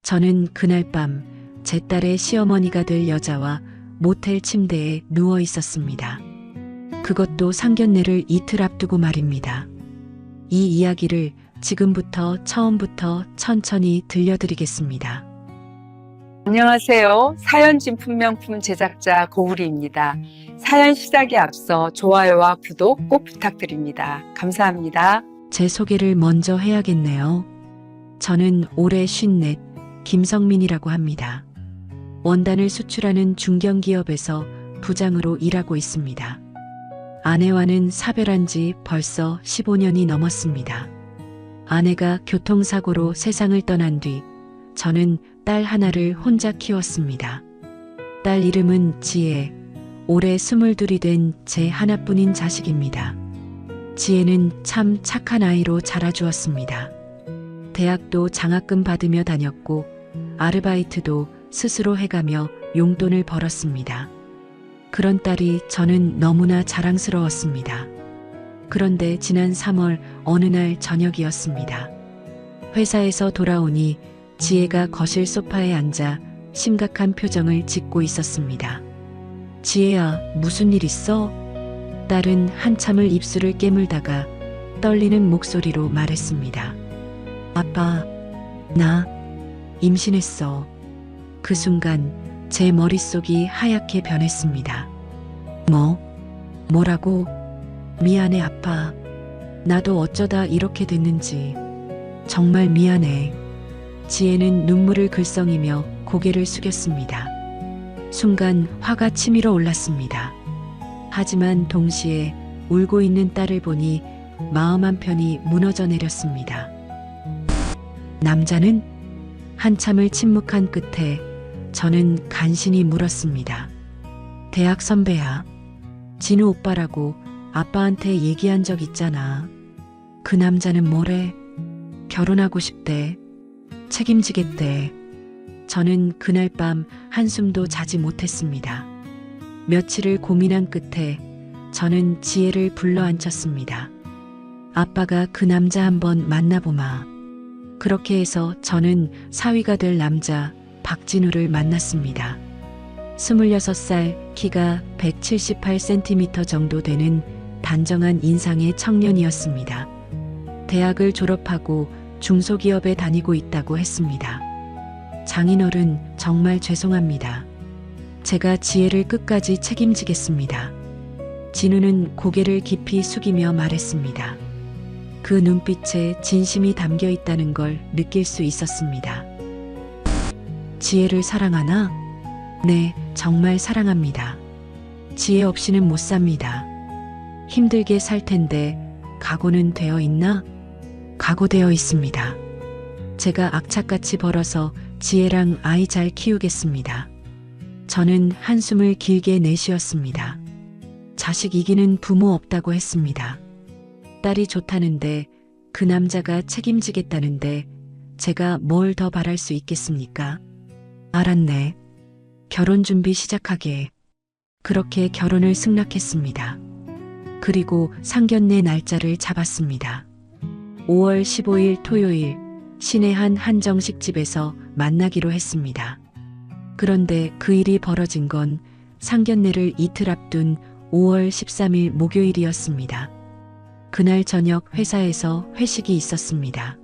저는 그날 밤 제 딸의 시어머니가 될 여자와 모텔 침대에 누워 있었습니다. 그것도 상견례를 이틀 앞두고 말입니다. 이 이야기를 지금부터 처음부터 천천히 들려드리겠습니다. 안녕하세요. 사연 진품명품 제작자 고우리입니다. 사연 시작에 앞서 좋아요와 구독 꼭 부탁드립니다. 감사합니다. 제 소개를 먼저 해야겠네요. 저는 올해 54, 김성민이라고 합니다. 원단을 수출하는 중견기업에서 부장으로 일하고 있습니다. 아내와는 사별한 지 벌써 15년이 넘었습니다. 아내가 교통사고로 세상을 떠난 뒤 저는 딸 하나를 혼자 키웠습니다. 딸 이름은 지혜, 올해 22이 된 제 하나뿐인 자식입니다. 지혜는 참 착한 아이로 자라주었습니다. 대학도 장학금 받으며 다녔고 아르바이트도 스스로 해가며 용돈을 벌었습니다. 그런 딸이 저는 너무나 자랑스러웠습니다. 그런데 지난 3월 어느 날 저녁이었습니다. 회사에서 돌아오니 지혜가 거실 소파에 앉아 심각한 표정을 짓고 있었습니다. 지혜야, 무슨 일 있어? 딸은 한참을 입술을 깨물다가 떨리는 목소리로 말했습니다. 아빠, 나 임신했어. 그 순간 제 머릿속이 하얗게 변했습니다. 뭐라고? 미안해 아빠. 나도 어쩌다 이렇게 됐는지. 정말 미안해. 지혜는 눈물을 글썽이며 고개를 숙였습니다. 순간 화가 치밀어 올랐습니다. 하지만 동시에 울고 있는 딸을 보니 마음 한편이 무너져 내렸습니다. 남자는? 한참을 침묵한 끝에 저는 간신히 물었습니다. 대학 선배야. 진우 오빠라고 아빠한테 얘기한 적 있잖아. 그 남자는 뭐래? 결혼하고 싶대. 책임지겠대. 저는 그날 밤 한숨도 자지 못했습니다. 며칠을 고민한 끝에 저는 지혜를 불러 앉혔습니다. 아빠가 그 남자 한번 만나보마. 그렇게 해서 저는 사위가 될 남자 박진우를 만났습니다. 26살, 키가 178cm 정도 되는 단정한 인상의 청년이었습니다. 대학을 졸업하고 중소기업에 다니고 있다고 했습니다. 장인어른, 정말 죄송합니다. 제가 지혜를 끝까지 책임지겠습니다. 진우는 고개를 깊이 숙이며 말했습니다. 그 눈빛에 진심이 담겨 있다는 걸 느낄 수 있었습니다. 지혜를 사랑하나? 네, 정말 사랑합니다. 지혜 없이는 못 삽니다. 힘들게 살 텐데 각오는 되어 있나? 각오되어 있습니다. 제가 악착같이 벌어서 지혜랑 아이 잘 키우겠습니다. 저는 한숨을 길게 내쉬었습니다. 자식 이기는 부모 없다고 했습니다. 딸이 좋다는데 그 남자가 책임지겠다는데 제가 뭘 더 바랄 수 있겠습니까? 알았네. 결혼 준비 시작하게. 그렇게 결혼을 승낙했습니다. 그리고 상견례 날짜를 잡았습니다. 5월 15일 토요일 시내 한 한정식집에서 만나기로 했습니다. 그런데 그 일이 벌어진 건 상견례를 이틀 앞둔 5월 13일 목요일이었습니다. 그날 저녁 회사에서 회식이 있었습니다.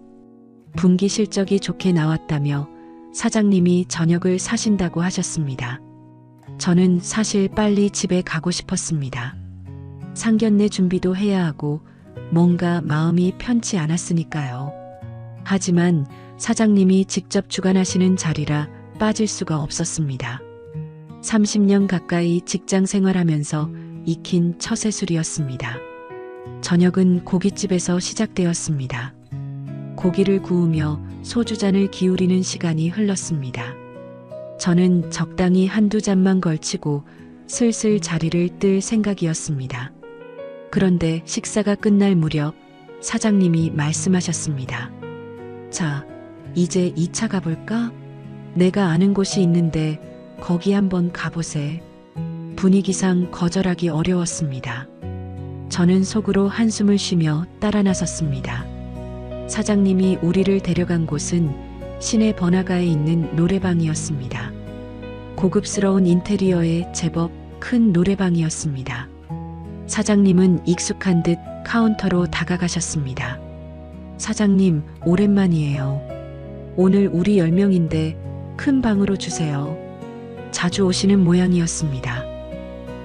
분기 실적이 좋게 나왔다며 사장님이 저녁을 사신다고 하셨습니다. 저는 사실 빨리 집에 가고 싶었습니다. 상견례 준비도 해야 하고 뭔가 마음이 편치 않았으니까요. 하지만 사장님이 직접 주관하시는 자리라 빠질 수가 없었습니다. 30년 가까이 직장 생활하면서 익힌 처세술이었습니다. 저녁은 고깃집에서 시작되었습니다. 고기를 구우며 소주잔을 기울이는 시간이 흘렀습니다. 저는 적당히 한두 잔만 걸치고 슬슬 자리를 뜰 생각이었습니다. 그런데 식사가 끝날 무렵 사장님이 말씀하셨습니다. 자, 이제 2차 가볼까? 내가 아는 곳이 있는데 거기 한번 가보세. 분위기상 거절하기 어려웠습니다. 저는 속으로 한숨을 쉬며 따라 나섰습니다. 사장님이 우리를 데려간 곳은 시내 번화가에 있는 노래방이었습니다. 고급스러운 인테리어의 제법 큰 노래방이었습니다. 사장님은 익숙한 듯 카운터로 다가가셨습니다. 사장님, 오랜만이에요. 오늘 우리 10명인데 큰 방으로 주세요. 자주 오시는 모양이었습니다.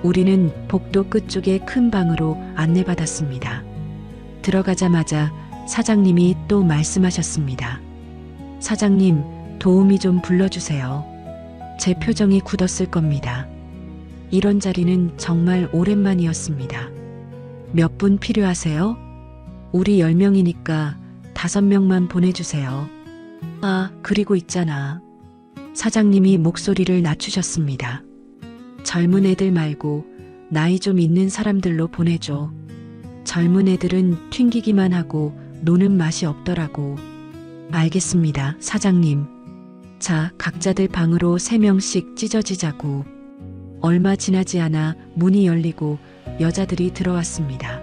우리는 복도 끝쪽의 큰 방으로 안내받았습니다. 들어가자마자 사장님이 또 말씀하셨습니다. 사장님, 도우미 좀 불러주세요. 제 표정이 굳었을 겁니다. 이런 자리는 정말 오랜만이었습니다. 몇 분 필요하세요? 우리 10명이니까 5명만 보내주세요. 아, 그리고 있잖아. 사장님이 목소리를 낮추셨습니다. 젊은 애들 말고 나이 좀 있는 사람들로 보내줘. 젊은 애들은 튕기기만 하고 노는 맛이 없더라고. 알겠습니다, 사장님. 자, 각자들 방으로 3명씩 찢어지자고. 얼마 지나지 않아 문이 열리고 여자들이 들어왔습니다.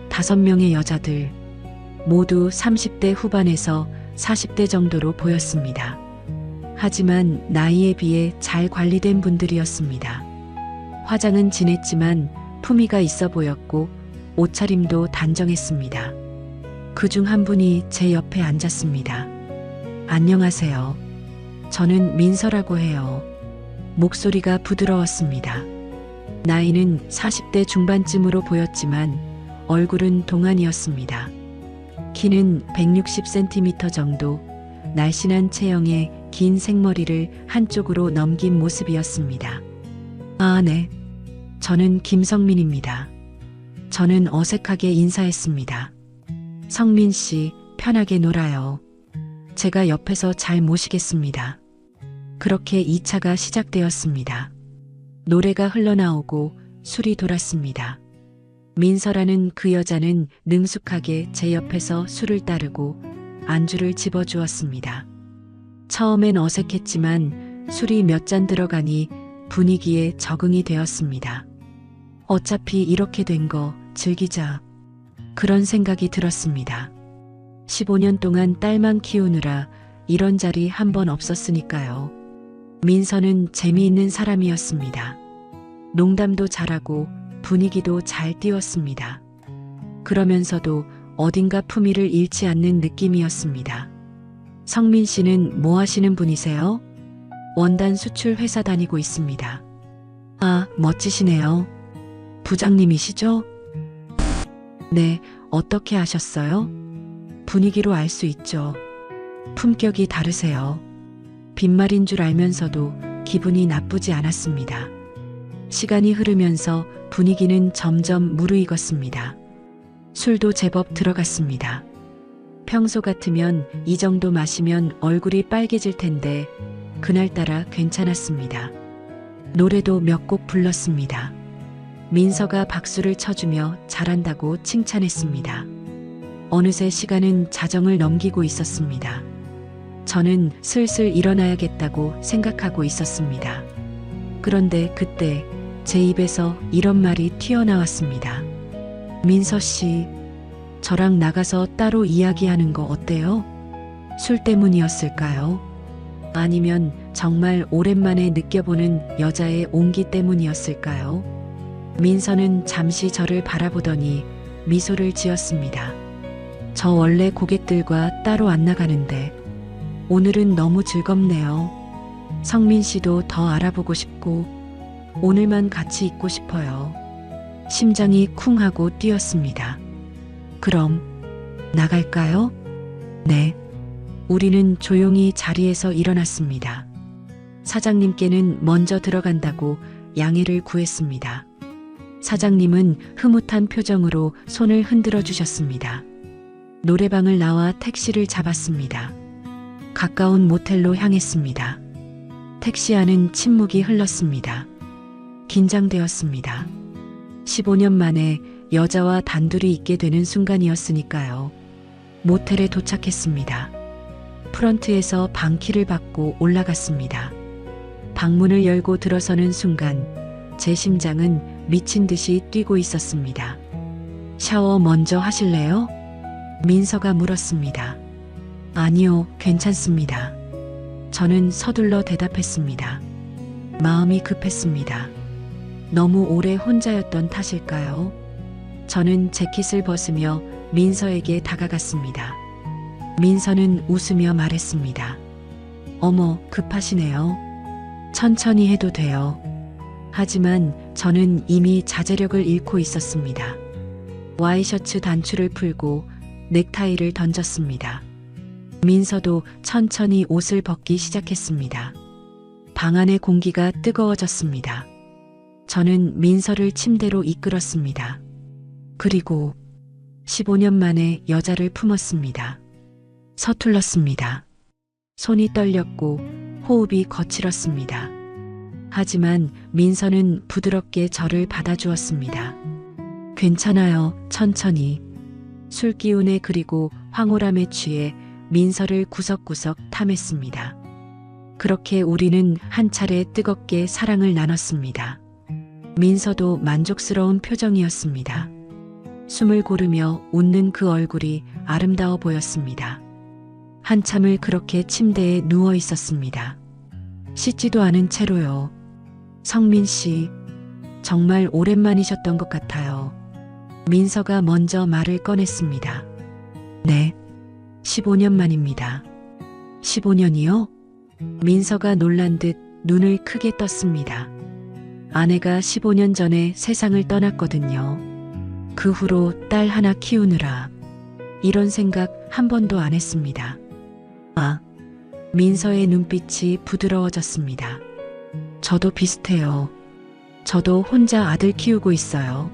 5명의 여자들. 모두 30대 후반에서 40대 정도로 보였습니다. 하지만 나이에 비해 잘 관리된 분들이었습니다. 화장은 진했지만 품위가 있어 보였고 옷차림도 단정했습니다. 그중 한 분이 제 옆에 앉았습니다. 안녕하세요. 저는 민서라고 해요. 목소리가 부드러웠습니다. 나이는 40대 중반쯤으로 보였지만 얼굴은 동안이었습니다. 키는 160cm 정도, 날씬한 체형에 긴 생머리를 한쪽으로 넘긴 모습이었습니다. 아, 네. 저는 김성민입니다. 저는 어색하게 인사했습니다. 성민 씨, 편하게 놀아요. 제가 옆에서 잘 모시겠습니다. 그렇게 2차가 시작되었습니다. 노래가 흘러나오고 술이 돌았습니다. 민서라는 그 여자는 능숙하게 제 옆에서 술을 따르고 안주를 집어주었습니다. 처음엔 어색했지만 술이 몇 잔 들어가니 분위기에 적응이 되었습니다. 어차피 이렇게 된 거 즐기자. 그런 생각이 들었습니다. 15년 동안 딸만 키우느라 이런 자리 한 번 없었으니까요. 민서는 재미있는 사람이었습니다. 농담도 잘하고 분위기도 잘 띄웠습니다. 그러면서도 어딘가 품위를 잃지 않는 느낌이었습니다. 성민 씨는 뭐 하시는 분이세요? 원단 수출 회사 다니고 있습니다. 아, 멋지시네요. 부장님이시죠? 네, 어떻게 아셨어요? 분위기로 알 수 있죠. 품격이 다르세요. 빈말인 줄 알면서도 기분이 나쁘지 않았습니다. 시간이 흐르면서 분위기는 점점 무르익었습니다. 술도 제법 들어갔습니다. 평소 같으면 이 정도 마시면 얼굴이 빨개질 텐데 그날따라 괜찮았습니다. 노래도 몇 곡 불렀습니다. 민서가 박수를 쳐주며 잘한다고 칭찬했습니다. 어느새 시간은 자정을 넘기고 있었습니다. 저는 슬슬 일어나야겠다고 생각하고 있었습니다. 그런데 그때 제 입에서 이런 말이 튀어나왔습니다. 민서 씨, 저랑 나가서 따로 이야기하는 거 어때요? 술 때문이었을까요? 아니면 정말 오랜만에 느껴보는 여자의 온기 때문이었을까요? 민서는 잠시 저를 바라보더니 미소를 지었습니다. 저 원래 고객들과 따로 안 나가는데 오늘은 너무 즐겁네요. 성민 씨도 더 알아보고 싶고 오늘만 같이 있고 싶어요. 심장이 쿵 하고 뛰었습니다. 그럼 나갈까요? 네. 우리는 조용히 자리에서 일어났습니다. 사장님께는 먼저 들어간다고 양해를 구했습니다. 사장님은 흐뭇한 표정으로 손을 흔들어 주셨습니다. 노래방을 나와 택시를 잡았습니다. 가까운 모텔로 향했습니다. 택시 안은 침묵이 흘렀습니다. 긴장되었습니다. 15년 만에 여자와 단둘이 있게 되는 순간이었으니까요. 모텔에 도착했습니다. 프런트에서 방키를 받고 올라갔습니다. 방문을 열고 들어서는 순간 제 심장은 미친 듯이 뛰고 있었습니다. 샤워 먼저 하실래요? 민서가 물었습니다. 아니요, 괜찮습니다. 저는 서둘러 대답했습니다. 마음이 급했습니다. 너무 오래 혼자였던 탓일까요? 저는 재킷을 벗으며 민서에게 다가갔습니다. 민서는 웃으며 말했습니다. 어머, 급하시네요. 천천히 해도 돼요. 하지만 저는 이미 자제력을 잃고 있었습니다. 와이셔츠 단추를 풀고 넥타이를 던졌습니다. 민서도 천천히 옷을 벗기 시작했습니다. 방 안의 공기가 뜨거워졌습니다. 저는 민서를 침대로 이끌었습니다. 그리고 15년 만에 여자를 품었습니다. 서툴렀습니다. 손이 떨렸고 호흡이 거칠었습니다. 하지만 민서는 부드럽게 저를 받아주었습니다. 괜찮아요, 천천히. 술 기운에 그리고 황홀함에 취해 민서를 구석구석 탐했습니다. 그렇게 우리는 한 차례 뜨겁게 사랑을 나눴습니다. 민서도 만족스러운 표정이었습니다. 숨을 고르며 웃는 그 얼굴이 아름다워 보였습니다. 한참을 그렇게 침대에 누워 있었습니다. 씻지도 않은 채로요. 성민 씨, 정말 오랜만이셨던 것 같아요. 민서가 먼저 말을 꺼냈습니다. 네, 15년 만입니다. 15년이요? 민서가 놀란 듯 눈을 크게 떴습니다. 아내가 15년 전에 세상을 떠났거든요. 그 후로 딸 하나 키우느라 이런 생각 한 번도 안 했습니다. 아, 민서의 눈빛이 부드러워졌습니다. 저도 비슷해요. 저도 혼자 아들 키우고 있어요.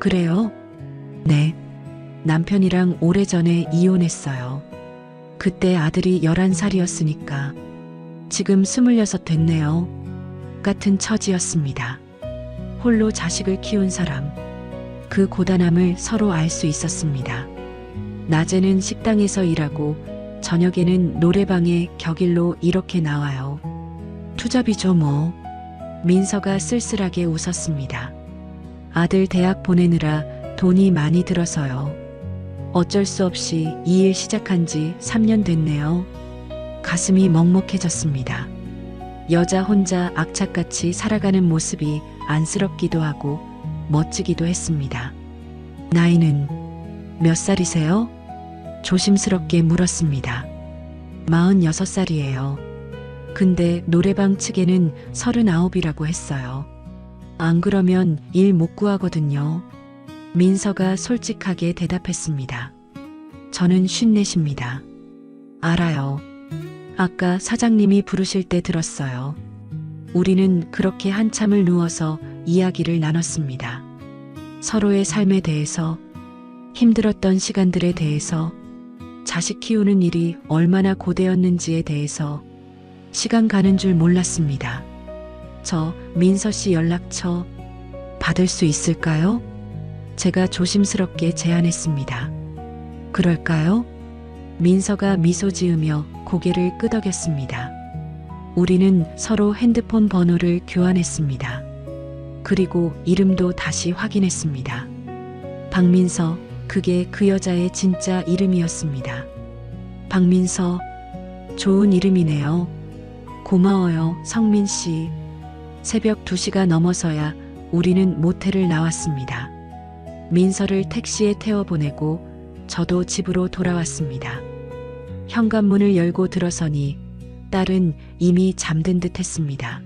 그래요? 네. 남편이랑 오래전에 이혼했어요. 그때 아들이 11살이었으니까 지금 26 됐네요. 같은 처지였습니다. 홀로 자식을 키운 사람. 그 고단함을 서로 알 수 있었습니다. 낮에는 식당에서 일하고 저녁에는 노래방에 격일로 이렇게 나와요. 투잡이죠 뭐. 민서가 쓸쓸하게 웃었습니다. 아들 대학 보내느라 돈이 많이 들어서요. 어쩔 수 없이 이 일 시작한 지 3년 됐네요. 가슴이 먹먹해졌습니다. 여자 혼자 악착같이 살아가는 모습이 안쓰럽기도 하고 멋지기도 했습니다. 나이는 몇 살이세요? 조심스럽게 물었습니다. 46살이에요. 근데 노래방 측에는 39이라고 했어요. 안 그러면 일 못 구하거든요. 민서가 솔직하게 대답했습니다. 저는 54입니다. 알아요. 아까 사장님이 부르실 때 들었어요. 우리는 그렇게 한참을 누워서 이야기를 나눴습니다. 서로의 삶에 대해서, 힘들었던 시간들에 대해서, 자식 키우는 일이 얼마나 고되었는지에 대해서 시간 가는 줄 몰랐습니다. 저 민서 씨 연락처 받을 수 있을까요? 제가 조심스럽게 제안했습니다. 그럴까요? 민서가 미소 지으며 고개를 끄덕였습니다. 우리는 서로 핸드폰 번호를 교환했습니다. 그리고 이름도 다시 확인했습니다. 박민서, 그게 그 여자의 진짜 이름이었습니다. 박민서, 좋은 이름이네요. 고마워요, 성민 씨. 새벽 2시가 넘어서야 우리는 모텔을 나왔습니다. 민서를 택시에 태워보내고 저도 집으로 돌아왔습니다. 현관문을 열고 들어서니 딸은 이미 잠든 듯 했습니다.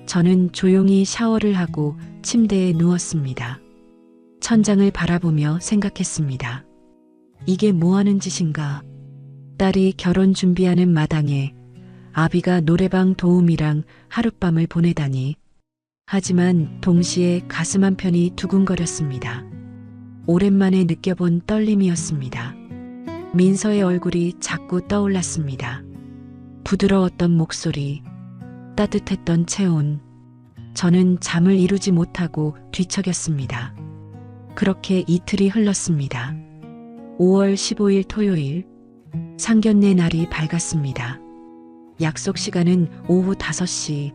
저는 조용히 샤워를 하고 침대에 누웠습니다. 천장을 바라보며 생각했습니다. 이게 뭐 하는 짓인가? 딸이 결혼 준비하는 마당에 아비가 노래방 도우미랑 하룻밤을 보내다니. 하지만 동시에 가슴 한편이 두근거렸습니다. 오랜만에 느껴본 떨림이었습니다. 민서의 얼굴이 자꾸 떠올랐습니다. 부드러웠던 목소리, 따뜻했던 체온. 저는 잠을 이루지 못하고 뒤척였습니다. 그렇게 이틀이 흘렀습니다. 5월 15일 토요일, 상견례 날이 밝았습니다. 약속 시간은 오후 5시.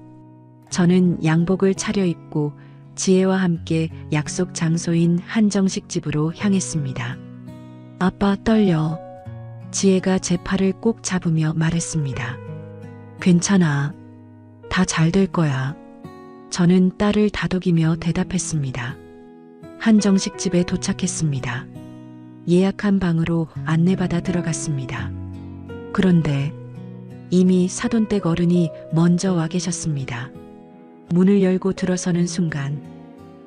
저는 양복을 차려입고 지혜와 함께 약속 장소인 한정식 집으로 향했습니다. 아빠 떨려. 지혜가 제 팔을 꼭 잡으며 말했습니다. 괜찮아. 다 잘 될 거야. 저는 딸을 다독이며 대답했습니다. 한정식 집에 도착했습니다. 예약한 방으로 안내받아 들어갔습니다. 그런데 이미 사돈댁 어른이 먼저 와 계셨습니다. 문을 열고 들어서는 순간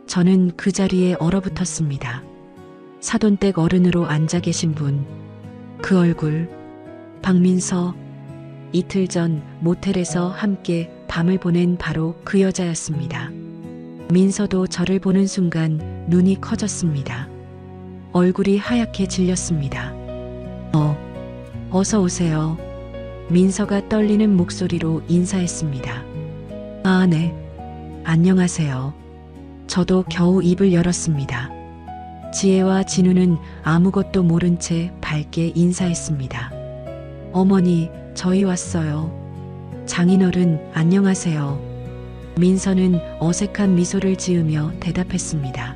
저는 그 자리에 얼어붙었습니다. 사돈댁 어른으로 앉아 계신 분, 그 얼굴, 박민서. 이틀 전 모텔에서 함께 밤을 보낸 바로 그 여자였습니다. 민서도 저를 보는 순간 눈이 커졌습니다. 얼굴이 하얗게 질렸습니다. 어서 오세요. 민서가 떨리는 목소리로 인사했습니다. 아, 네. 안녕하세요. 저도 겨우 입을 열었습니다. 지혜와 진우는 아무것도 모른 채 밝게 인사했습니다. 어머니, 저희 왔어요. 장인어른, 안녕하세요. 민서는 어색한 미소를 지으며 대답했습니다.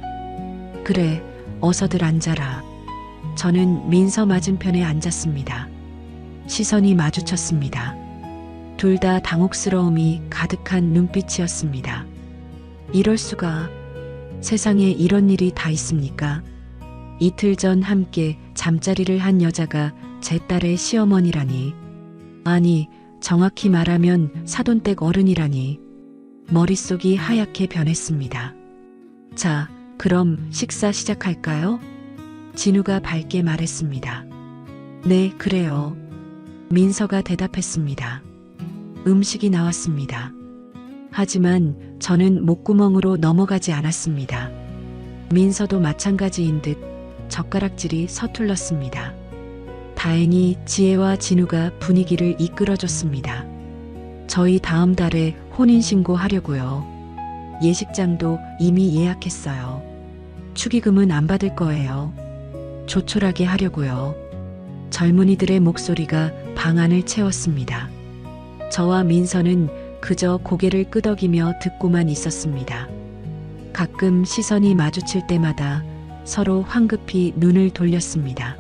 그래, 어서들 앉아라. 저는 민서 맞은편에 앉았습니다. 시선이 마주쳤습니다. 둘 다 당혹스러움이 가득한 눈빛이었습니다. 이럴 수가. 세상에 이런 일이 다 있습니까? 이틀 전 함께 잠자리를 한 여자가 제 딸의 시어머니라니. 아니, 정확히 말하면 사돈댁 어른이라니. 머릿속이 하얗게 변했습니다. 자, 그럼 식사 시작할까요? 진우가 밝게 말했습니다. 네, 그래요. 민서가 대답했습니다. 음식이 나왔습니다. 하지만 저는 목구멍으로 넘어가지 않았습니다. 민서도 마찬가지인 듯 젓가락질이 서툴렀습니다. 다행히 지혜와 진우가 분위기를 이끌어줬습니다. 저희 다음 달에 혼인신고 하려고요. 예식장도 이미 예약했어요. 축의금은 안 받을 거예요. 조촐하게 하려고요. 젊은이들의 목소리가 방 안을 채웠습니다. 저와 민서는 그저 고개를 끄덕이며 듣고만 있었습니다. 가끔 시선이 마주칠 때마다 서로 황급히 눈을 돌렸습니다.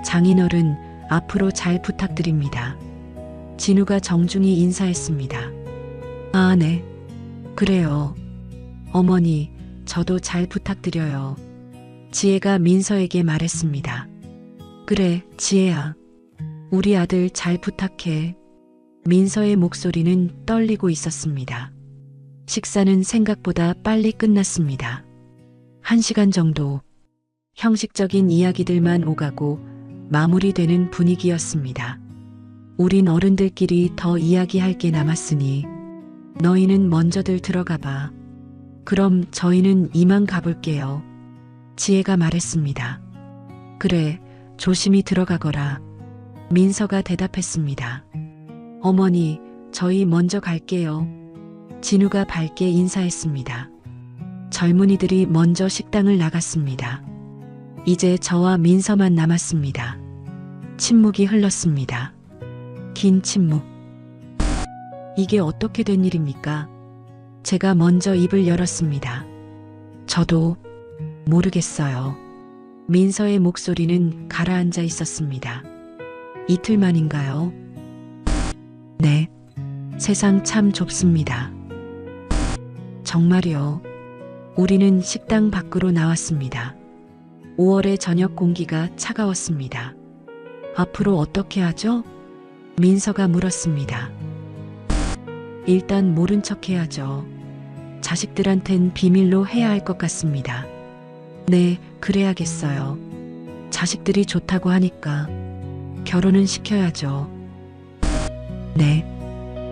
장인어른, 앞으로 잘 부탁드립니다. 진우가 정중히 인사했습니다. 아, 네. 그래요. 어머니, 저도 잘 부탁드려요. 지혜가 민서에게 말했습니다. 그래, 지혜야. 우리 아들 잘 부탁해. 민서의 목소리는 떨리고 있었습니다. 식사는 생각보다 빨리 끝났습니다. 1시간 정도. 형식적인 이야기들만 오가고 마무리되는 분위기였습니다. 우린 어른들끼리 더 이야기할 게 남았으니 너희는 먼저들 들어가 봐. 그럼 저희는 이만 가볼게요. 지혜가 말했습니다. 그래, 조심히 들어가거라. 민서가 대답했습니다. 어머니, 저희 먼저 갈게요. 진우가 밝게 인사했습니다. 젊은이들이 먼저 식당을 나갔습니다. 이제 저와 민서만 남았습니다. 침묵이 흘렀습니다. 긴 침묵. 이게 어떻게 된 일입니까? 제가 먼저 입을 열었습니다. 저도 모르겠어요. 민서의 목소리는 가라앉아 있었습니다. 이틀 만인가요? 네. 세상 참 좁습니다. 정말요. 우리는 식당 밖으로 나왔습니다. 5월의 저녁 공기가 차가웠습니다. 앞으로 어떻게 하죠? 민서가 물었습니다. 일단 모른 척 해야죠. 자식들한텐 비밀로 해야 할 것 같습니다. 네, 그래야겠어요. 자식들이 좋다고 하니까 결혼은 시켜야죠. 네.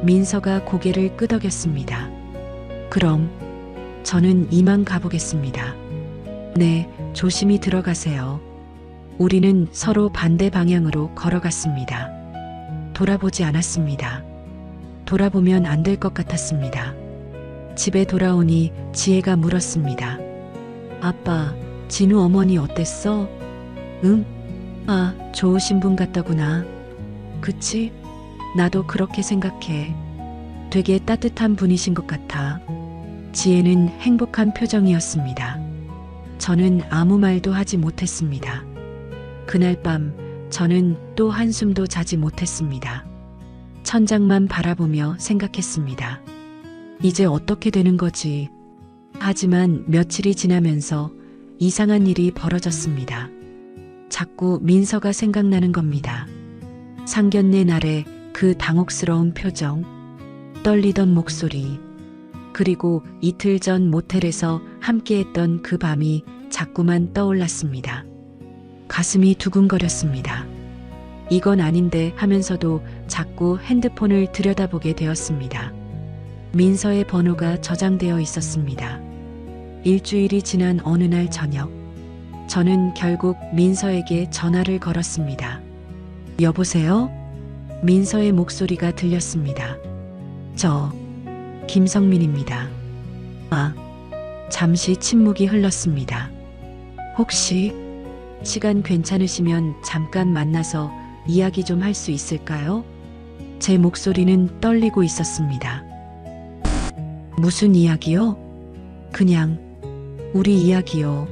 민서가 고개를 끄덕였습니다. 그럼 저는 이만 가보겠습니다. 네, 조심히 들어가세요. 우리는 서로 반대 방향으로 걸어갔습니다. 돌아보지 않았습니다. 돌아보면 안 될 것 같았습니다. 집에 돌아오니 지혜가 물었습니다. 아빠, 진우 어머니 어땠어? 응? 아, 좋으신 분 같더구나. 그치? 나도 그렇게 생각해. 되게 따뜻한 분이신 것 같아. 지혜는 행복한 표정이었습니다. 저는 아무 말도 하지 못했습니다. 그날 밤 저는 또 한숨도 자지 못했습니다. 천장만 바라보며 생각했습니다. 이제 어떻게 되는 거지? 하지만 며칠이 지나면서 이상한 일이 벌어졌습니다. 자꾸 민서가 생각나는 겁니다. 상견례 날의 그 당혹스러운 표정, 떨리던 목소리, 그리고 이틀 전 모텔에서 함께했던 그 밤이 자꾸만 떠올랐습니다. 가슴이 두근거렸습니다. 이건 아닌데 하면서도 자꾸 핸드폰을 들여다보게 되었습니다. 민서의 번호가 저장되어 있었습니다. 일주일이 지난 어느 날 저녁, 저는 결국 민서에게 전화를 걸었습니다. 여보세요? 민서의 목소리가 들렸습니다. 저, 김성민입니다. 잠시 침묵이 흘렀습니다. 혹시 시간 괜찮으시면 잠깐 만나서 이야기 좀 할 수 있을까요? 제 목소리는 떨리고 있었습니다. 무슨 이야기요? 그냥 우리 이야기요.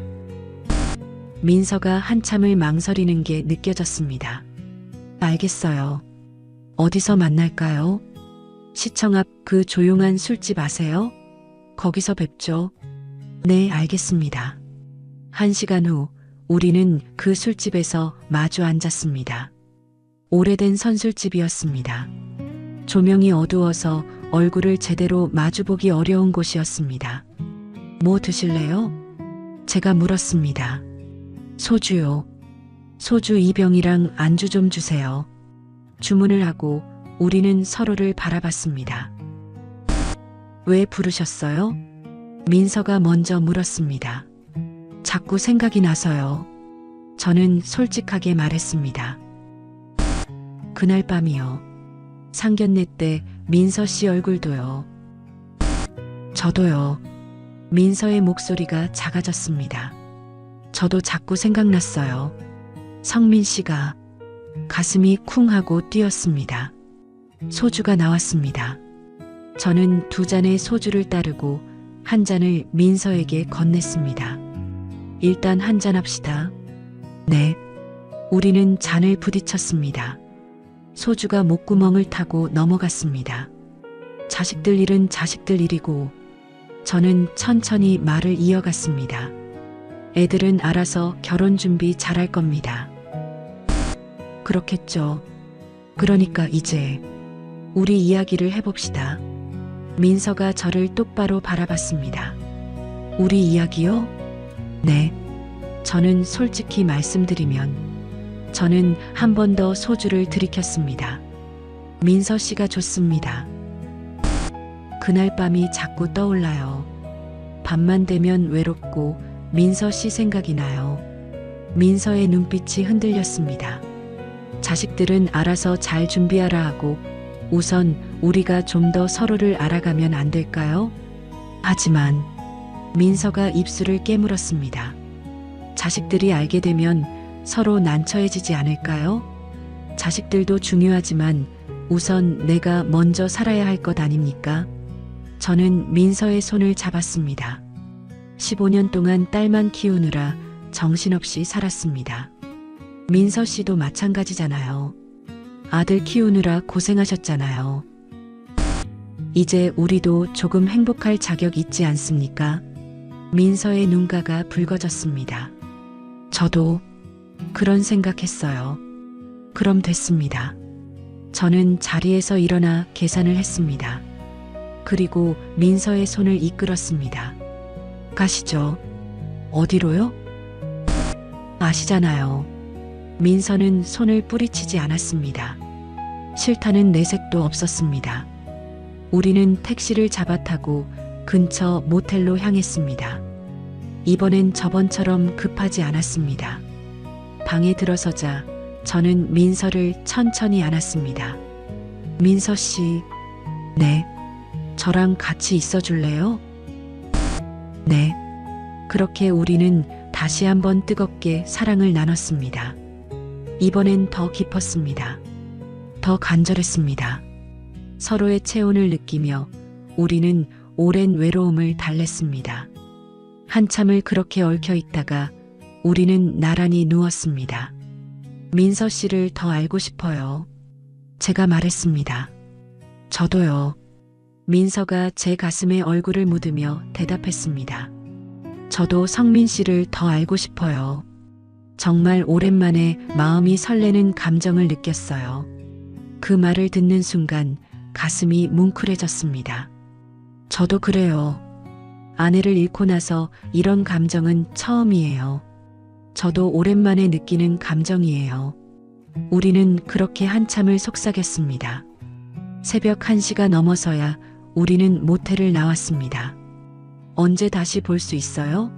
민서가 한참을 망설이는 게 느껴졌습니다. 알겠어요. 어디서 만날까요? 시청 앞 그 조용한 술집 아세요? 거기서 뵙죠. 네, 알겠습니다. 1시간 후 우리는 그 술집에서 마주 앉았습니다. 오래된 선술집이었습니다. 조명이 어두워서 얼굴을 제대로 마주보기 어려운 곳이었습니다. 뭐 드실래요? 제가 물었습니다. 소주요. 소주 2병이랑 안주 좀 주세요. 주문을 하고 우리는 서로를 바라봤습니다. 왜 부르셨어요? 민서가 먼저 물었습니다. 자꾸 생각이 나서요. 저는 솔직하게 말했습니다. 그날 밤이요. 상견례 때 민서 씨 얼굴도요. 저도요. 민서의 목소리가 작아졌습니다. 저도 자꾸 생각났어요. 성민 씨가. 가슴이 쿵 하고 뛰었습니다. 소주가 나왔습니다. 저는 2잔의 소주를 따르고 한 잔을 민서에게 건넸습니다. 일단 한 잔 합시다. 네. 우리는 잔을 부딪혔습니다. 소주가 목구멍을 타고 넘어갔습니다. 자식들 일은 자식들 일이고 저는 천천히 말을 이어갔습니다. 애들은 알아서 결혼 준비 잘할 겁니다. 그렇겠죠. 그러니까 이제 우리 이야기를 해봅시다. 민서가 저를 똑바로 바라봤습니다. 우리 이야기요? 네. 저는 솔직히 말씀드리면 저는 한 번 더 소주를 들이켰습니다. 민서 씨가 좋습니다. 그날 밤이 자꾸 떠올라요. 밤만 되면 외롭고 민서 씨 생각이 나요. 민서의 눈빛이 흔들렸습니다. 자식들은 알아서 잘 준비하라 하고 우선 우리가 좀 더 서로를 알아가면 안 될까요? 하지만 민서가 입술을 깨물었습니다. 자식들이 알게 되면 서로 난처해지지 않을까요? 자식들도 중요하지만 우선 내가 먼저 살아야 할 것 아닙니까? 저는 민서의 손을 잡았습니다. 15년 동안 딸만 키우느라 정신없이 살았습니다. 민서 씨도 마찬가지잖아요. 아들 키우느라 고생하셨잖아요. 이제 우리도 조금 행복할 자격 있지 않습니까? 민서의 눈가가 붉어졌습니다. 저도 그런 생각했어요. 그럼 됐습니다. 저는 자리에서 일어나 계산을 했습니다. 그리고 민서의 손을 이끌었습니다. 가시죠. 어디로요? 아시잖아요. 민서는 손을 뿌리치지 않았습니다. 싫다는 내색도 없었습니다. 우리는 택시를 잡아 타고 근처 모텔로 향했습니다. 이번엔 저번처럼 급하지 않았습니다. 방에 들어서자 저는 민서를 천천히 안았습니다. 민서 씨, 네. 저랑 같이 있어 줄래요? 네. 그렇게 우리는 다시 한번 뜨겁게 사랑을 나눴습니다. 이번엔 더 깊었습니다. 더 간절했습니다. 서로의 체온을 느끼며 우리는 오랜 외로움을 달랬습니다. 한참을 그렇게 얽혀 있다가 우리는 나란히 누웠습니다. 민서 씨를 더 알고 싶어요. 제가 말했습니다. 저도요. 민서가 제 가슴에 얼굴을 묻으며 대답했습니다. 저도 성민 씨를 더 알고 싶어요. 정말 오랜만에 마음이 설레는 감정을 느꼈어요. 그 말을 듣는 순간 가슴이 뭉클해졌습니다. 저도 그래요. 아내를 잃고 나서 이런 감정은 처음이에요. 저도 오랜만에 느끼는 감정이에요. 우리는 그렇게 한참을 속삭였습니다. 새벽 1시가 넘어서야 우리는 모텔을 나왔습니다. 언제 다시 볼 수 있어요?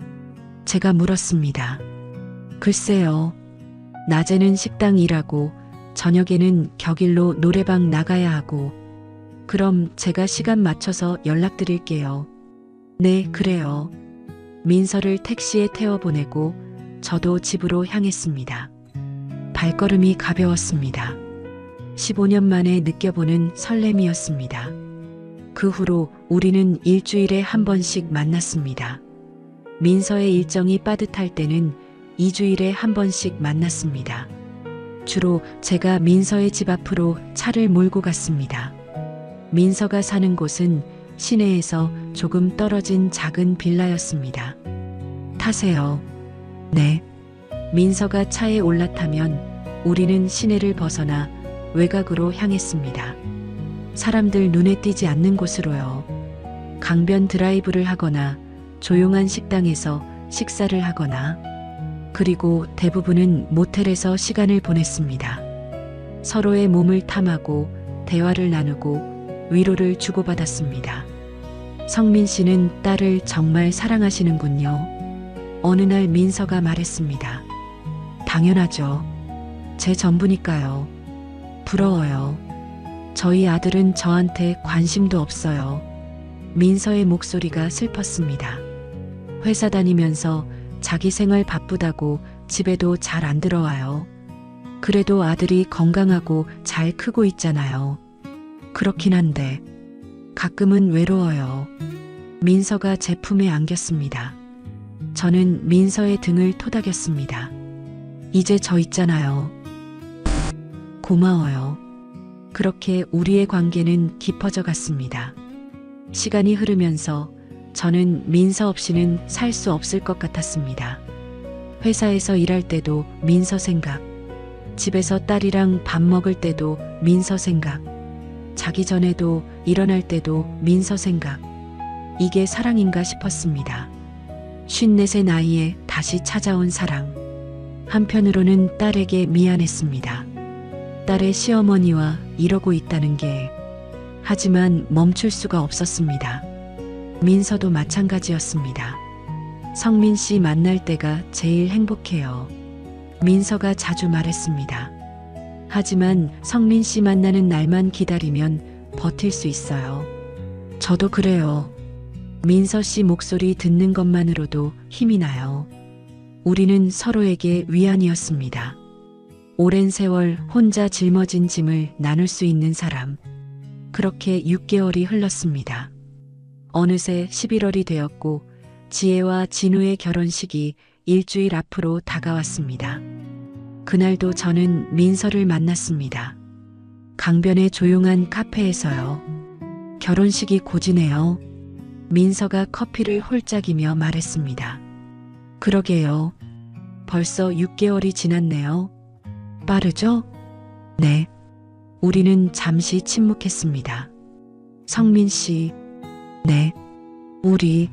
제가 물었습니다. 글쎄요. 낮에는 식당 일하고 저녁에는 격일로 노래방 나가야 하고 그럼 제가 시간 맞춰서 연락드릴게요. 네, 그래요. 민서를 택시에 태워보내고 저도 집으로 향했습니다. 발걸음이 가벼웠습니다. 15년 만에 느껴보는 설렘이었습니다. 그 후로 우리는 일주일에 한 번씩 만났습니다. 민서의 일정이 빠듯할 때는 2주일에 한 번씩 만났습니다. 주로 제가 민서의 집 앞으로 차를 몰고 갔습니다. 민서가 사는 곳은 시내에서 조금 떨어진 작은 빌라였습니다. 타세요. 네. 민서가 차에 올라타면 우리는 시내를 벗어나 외곽으로 향했습니다. 사람들 눈에 띄지 않는 곳으로요. 강변 드라이브를 하거나 조용한 식당에서 식사를 하거나 그리고 대부분은 모텔에서 시간을 보냈습니다. 서로의 몸을 탐하고 대화를 나누고 위로를 주고받았습니다. 성민 씨는 딸을 정말 사랑하시는군요. 어느 날 민서가 말했습니다. 당연하죠. 제 전부니까요. 부러워요. 저희 아들은 저한테 관심도 없어요. 민서의 목소리가 슬펐습니다. 회사 다니면서 자기 생활 바쁘다고 집에도 잘 안 들어와요. 그래도 아들이 건강하고 잘 크고 있잖아요. 그렇긴 한데 가끔은 외로워요. 민서가 제 품에 안겼습니다. 저는 민서의 등을 토닥였습니다. 이제 저 있잖아요. 고마워요. 그렇게 우리의 관계는 깊어져 갔습니다. 시간이 흐르면서 저는 민서 없이는 살 수 없을 것 같았습니다. 회사에서 일할 때도 민서 생각, 집에서 딸이랑 밥 먹을 때도 민서 생각, 자기 전에도 일어날 때도 민서 생각. 이게 사랑인가 싶었습니다. 54의 나이에 다시 찾아온 사랑. 한편으로는 딸에게 미안했습니다. 딸의 시어머니와 이러고 있다는 게. 하지만 멈출 수가 없었습니다. 민서도 마찬가지였습니다. 성민 씨 만날 때가 제일 행복해요. 민서가 자주 말했습니다. 하지만 성민 씨 만나는 날만 기다리면 버틸 수 있어요. 저도 그래요. 민서 씨 목소리 듣는 것만으로도 힘이 나요. 우리는 서로에게 위안이었습니다. 오랜 세월 혼자 짊어진 짐을 나눌 수 있는 사람. 그렇게 6개월이 흘렀습니다. 어느새 11월이 되었고 지혜와 진우의 결혼식이 일주일 앞으로 다가왔습니다. 그날도 저는 민서를 만났습니다. 강변의 조용한 카페에서요. 결혼식이 고지네요. 민서가 커피를 홀짝이며 말했습니다. 그러게요. 벌써 6개월이 지났네요. 빠르죠? 네. 우리는 잠시 침묵했습니다. 성민 씨, 네. 우리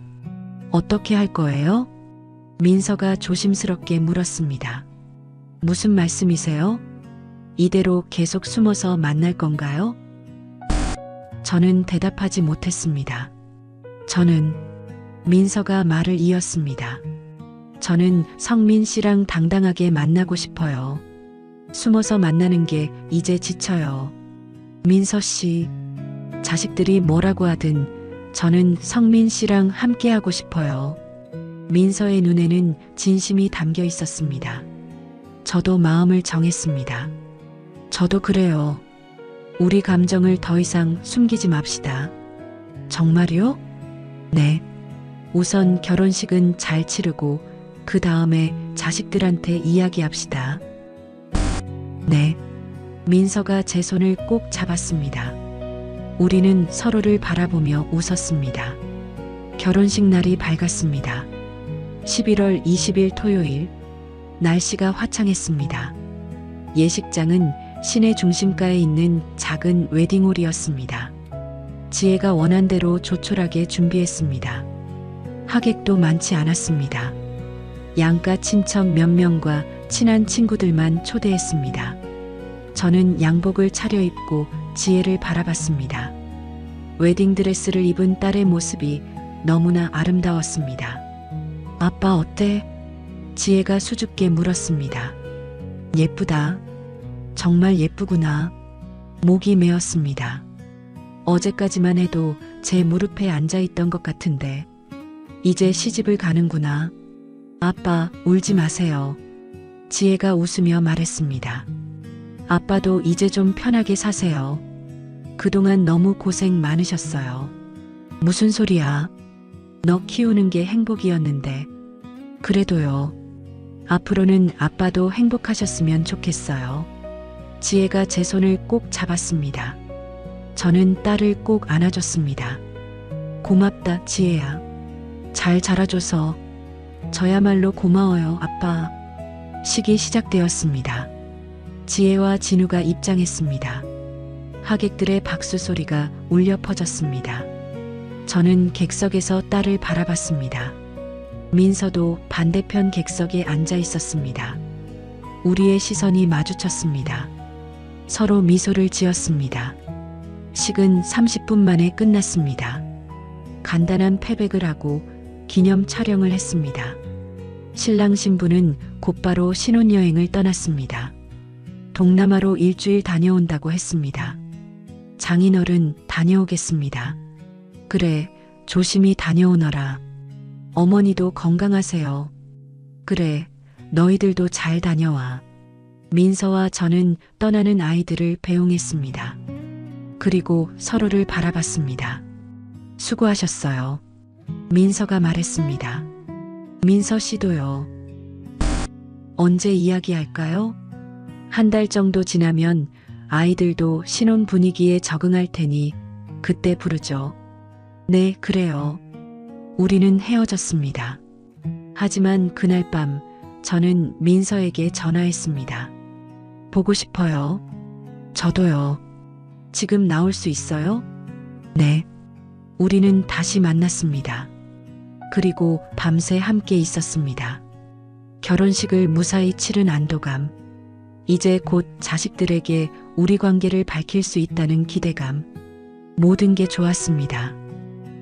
어떻게 할 거예요? 민서가 조심스럽게 물었습니다. 무슨 말씀이세요? 이대로 계속 숨어서 만날 건가요? 저는 대답하지 못했습니다. 민서가 말을 이었습니다. 저는 성민 씨랑 당당하게 만나고 싶어요. 숨어서 만나는 게 이제 지쳐요. 민서 씨, 자식들이 뭐라고 하든 저는 성민 씨랑 함께하고 싶어요. 민서의 눈에는 진심이 담겨 있었습니다. 저도 마음을 정했습니다. 저도 그래요. 우리 감정을 더 이상 숨기지 맙시다. 정말요? 네. 우선 결혼식은 잘 치르고 그 다음에 자식들한테 이야기합시다. 네. 민서가 제 손을 꼭 잡았습니다. 우리는 서로를 바라보며 웃었습니다. 결혼식 날이 밝았습니다. 11월 20일 토요일, 날씨가 화창했습니다. 예식장은 시내 중심가에 있는 작은 웨딩홀이었습니다. 지혜가 원한 대로 조촐하게 준비했습니다. 하객도 많지 않았습니다. 양가 친척 몇 명과 친한 친구들만 초대했습니다. 저는 양복을 차려입고 지혜를 바라봤습니다. 웨딩드레스를 입은 딸의 모습이 너무나 아름다웠습니다. 아빠 어때? 지혜가 수줍게 물었습니다. 예쁘다. 정말 예쁘구나. 목이 메었습니다. 어제까지만 해도 제 무릎에 앉아있던 것 같은데 이제 시집을 가는구나. 아빠, 울지 마세요. 지혜가 웃으며 말했습니다. 아빠도 이제 좀 편하게 사세요. 그동안 너무 고생 많으셨어요. 무슨 소리야? 너 키우는 게 행복이었는데. 그래도요. 앞으로는 아빠도 행복하셨으면 좋겠어요. 지혜가 제 손을 꼭 잡았습니다. 저는 딸을 꼭 안아줬습니다. 고맙다, 지혜야. 잘 자라줘서. 저야말로 고마워요, 아빠. 식이 시작되었습니다. 지혜와 진우가 입장했습니다. 하객들의 박수 소리가 울려 퍼졌습니다. 저는 객석에서 딸을 바라봤습니다. 민서도 반대편 객석에 앉아 있었습니다. 우리의 시선이 마주쳤습니다. 서로 미소를 지었습니다. 식은 30분 만에 끝났습니다. 간단한 패백을 하고 기념 촬영을 했습니다. 신랑 신부는 곧바로 신혼여행을 떠났습니다. 동남아로 일주일 다녀온다고 했습니다. 장인어른 다녀오겠습니다. 그래, 조심히 다녀오너라. 어머니도 건강하세요. 그래, 너희들도 잘 다녀와. 민서와 저는 떠나는 아이들을 배웅했습니다. 그리고 서로를 바라봤습니다. 수고하셨어요. 민서가 말했습니다. 민서 씨도요. 언제 이야기할까요? 한 달 정도 지나면 아이들도 신혼 분위기에 적응할 테니 그때 부르죠. 네, 그래요. 우리는 헤어졌습니다. 하지만 그날 밤 저는 민서에게 전화했습니다. 보고 싶어요. 저도요. 지금 나올 수 있어요? 네. 우리는 다시 만났습니다. 그리고 밤새 함께 있었습니다. 결혼식을 무사히 치른 안도감. 이제 곧 자식들에게 우리 관계를 밝힐 수 있다는 기대감. 모든 게 좋았습니다.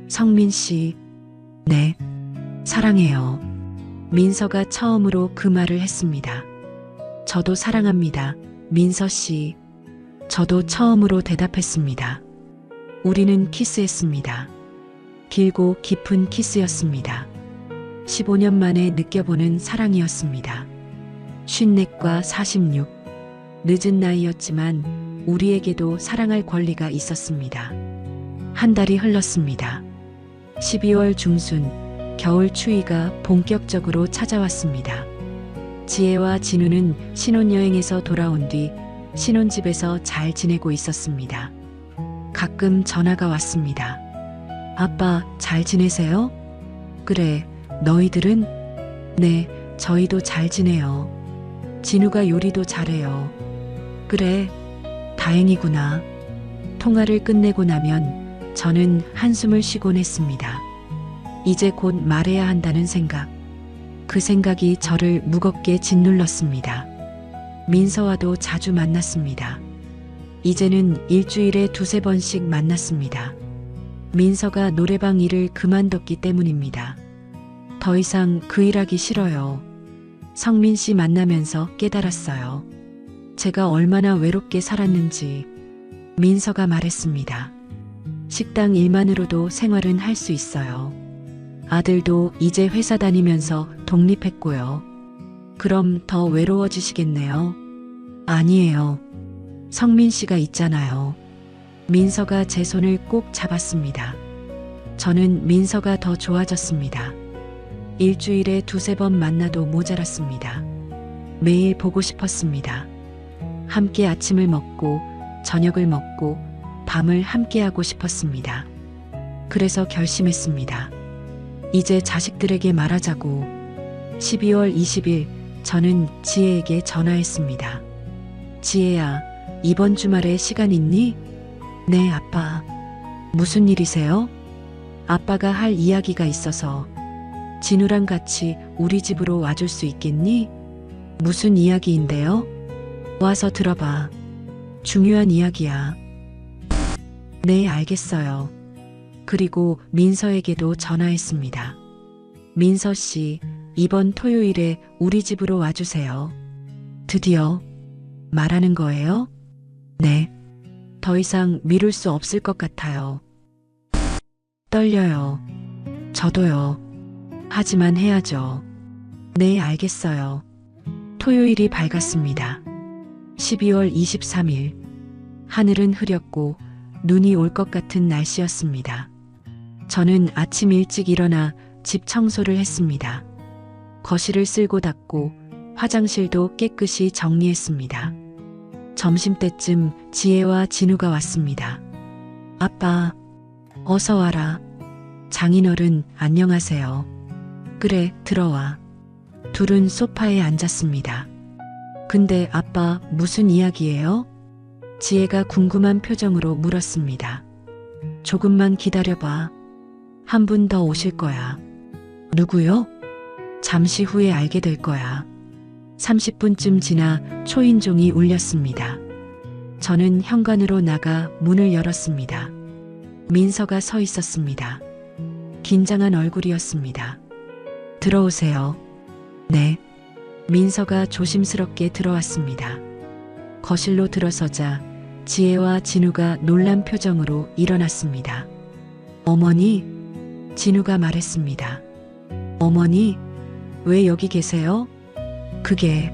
성민 씨. 네. 사랑해요. 민서가 처음으로 그 말을 했습니다. 저도 사랑합니다. 민서 씨. 저도 처음으로 대답했습니다. 우리는 키스했습니다. 길고 깊은 키스였습니다. 15년 만에 느껴보는 사랑이었습니다. 54과 46. 늦은 나이였지만 우리에게도 사랑할 권리가 있었습니다. 한 달이 흘렀습니다. 12월 중순, 겨울 추위가 본격적으로 찾아왔습니다. 지혜와 진우는 신혼여행에서 돌아온 뒤 신혼집에서 잘 지내고 있었습니다. 가끔 전화가 왔습니다. 아빠, 잘 지내세요? 그래, 너희들은? 네, 저희도 잘 지내요. 진우가 요리도 잘해요. 그래, 다행이구나. 통화를 끝내고 나면 저는 한숨을 쉬곤 했습니다. 이제 곧 말해야 한다는 생각. 그 생각이 저를 무겁게 짓눌렀습니다. 민서와도 자주 만났습니다. 이제는 일주일에 2~3번씩 만났습니다. 민서가 노래방 일을 그만뒀기 때문입니다. 더 이상 그 일하기 싫어요. 성민 씨 만나면서 깨달았어요. 제가 얼마나 외롭게 살았는지. 민서가 말했습니다. 식당 일만으로도 생활은 할 수 있어요. 아들도 이제 회사 다니면서 독립했고요. 그럼 더 외로워지시겠네요. 아니에요. 성민 씨가 있잖아요. 민서가 제 손을 꼭 잡았습니다. 저는 민서가 더 좋아졌습니다. 일주일에 2~3번 만나도 모자랐습니다. 매일 보고 싶었습니다. 함께 아침을 먹고 저녁을 먹고 밤을 함께 하고 싶었습니다. 그래서 결심했습니다. 이제 자식들에게 말하자고. 12월 20일 저는 지혜에게 전화했습니다. 지혜야, 이번 주말에 시간 있니? 네, 아빠. 무슨 일이세요? 아빠가 할 이야기가 있어서. 진우랑 같이 우리 집으로 와줄 수 있겠니? 무슨 이야기인데요? 와서 들어봐. 중요한 이야기야. 네, 알겠어요. 그리고 민서에게도 전화했습니다. 민서 씨, 이번 토요일에 우리 집으로 와주세요. 드디어 말하는 거예요? 네. 더 이상 미룰 수 없을 것 같아요. 떨려요. 저도요. 하지만 해야죠. 네, 알겠어요. 토요일이 밝았습니다. 12월 23일. 하늘은 흐렸고 눈이 올 것 같은 날씨였습니다. 저는 아침 일찍 일어나 집 청소를 했습니다. 거실을 쓸고 닦고 화장실도 깨끗이 정리했습니다. 점심때쯤 지혜와 진우가 왔습니다. 아빠, 어서 와라. 장인어른, 안녕하세요. 그래, 들어와. 둘은 소파에 앉았습니다. 근데 아빠, 무슨 이야기예요? 지혜가 궁금한 표정으로 물었습니다. 조금만 기다려봐. 한 분 더 오실 거야. 누구요? 잠시 후에 알게 될 거야. 30분쯤 지나 초인종이 울렸습니다. 저는 현관으로 나가 문을 열었습니다. 민서가 서 있었습니다. 긴장한 얼굴이었습니다. 들어오세요. 네. 민서가 조심스럽게 들어왔습니다. 거실로 들어서자 지혜와 진우가 놀란 표정으로 일어났습니다. 어머니? 진우가 말했습니다. 어머니? 왜 여기 계세요? 그게...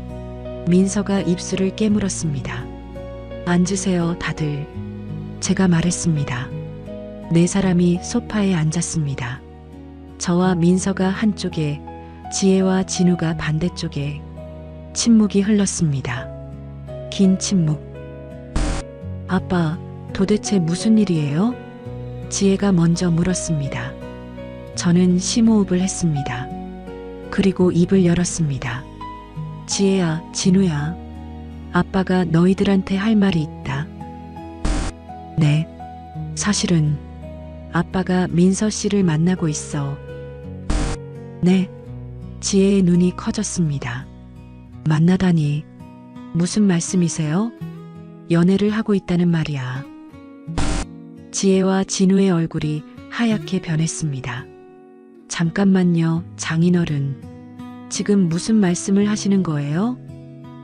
민서가 입술을 깨물었습니다. 앉으세요, 다들. 제가 말했습니다. 네 사람이 소파에 앉았습니다. 저와 민서가 한쪽에, 지혜와 진우가 반대쪽에. 침묵이 흘렀습니다. 긴 침묵. 아빠, 도대체 무슨 일이에요? 지혜가 먼저 물었습니다. 저는 심호흡을 했습니다. 그리고 입을 열었습니다. 지혜야, 진우야. 아빠가 너희들한테 할 말이 있다. 네. 사실은 아빠가 민서 씨를 만나고 있어. 네. 지혜의 눈이 커졌습니다. 만나다니. 무슨 말씀이세요? 연애를 하고 있다는 말이야. 지혜와 진우의 얼굴이 하얗게 변했습니다. 잠깐만요, 장인어른. 지금 무슨 말씀을 하시는 거예요?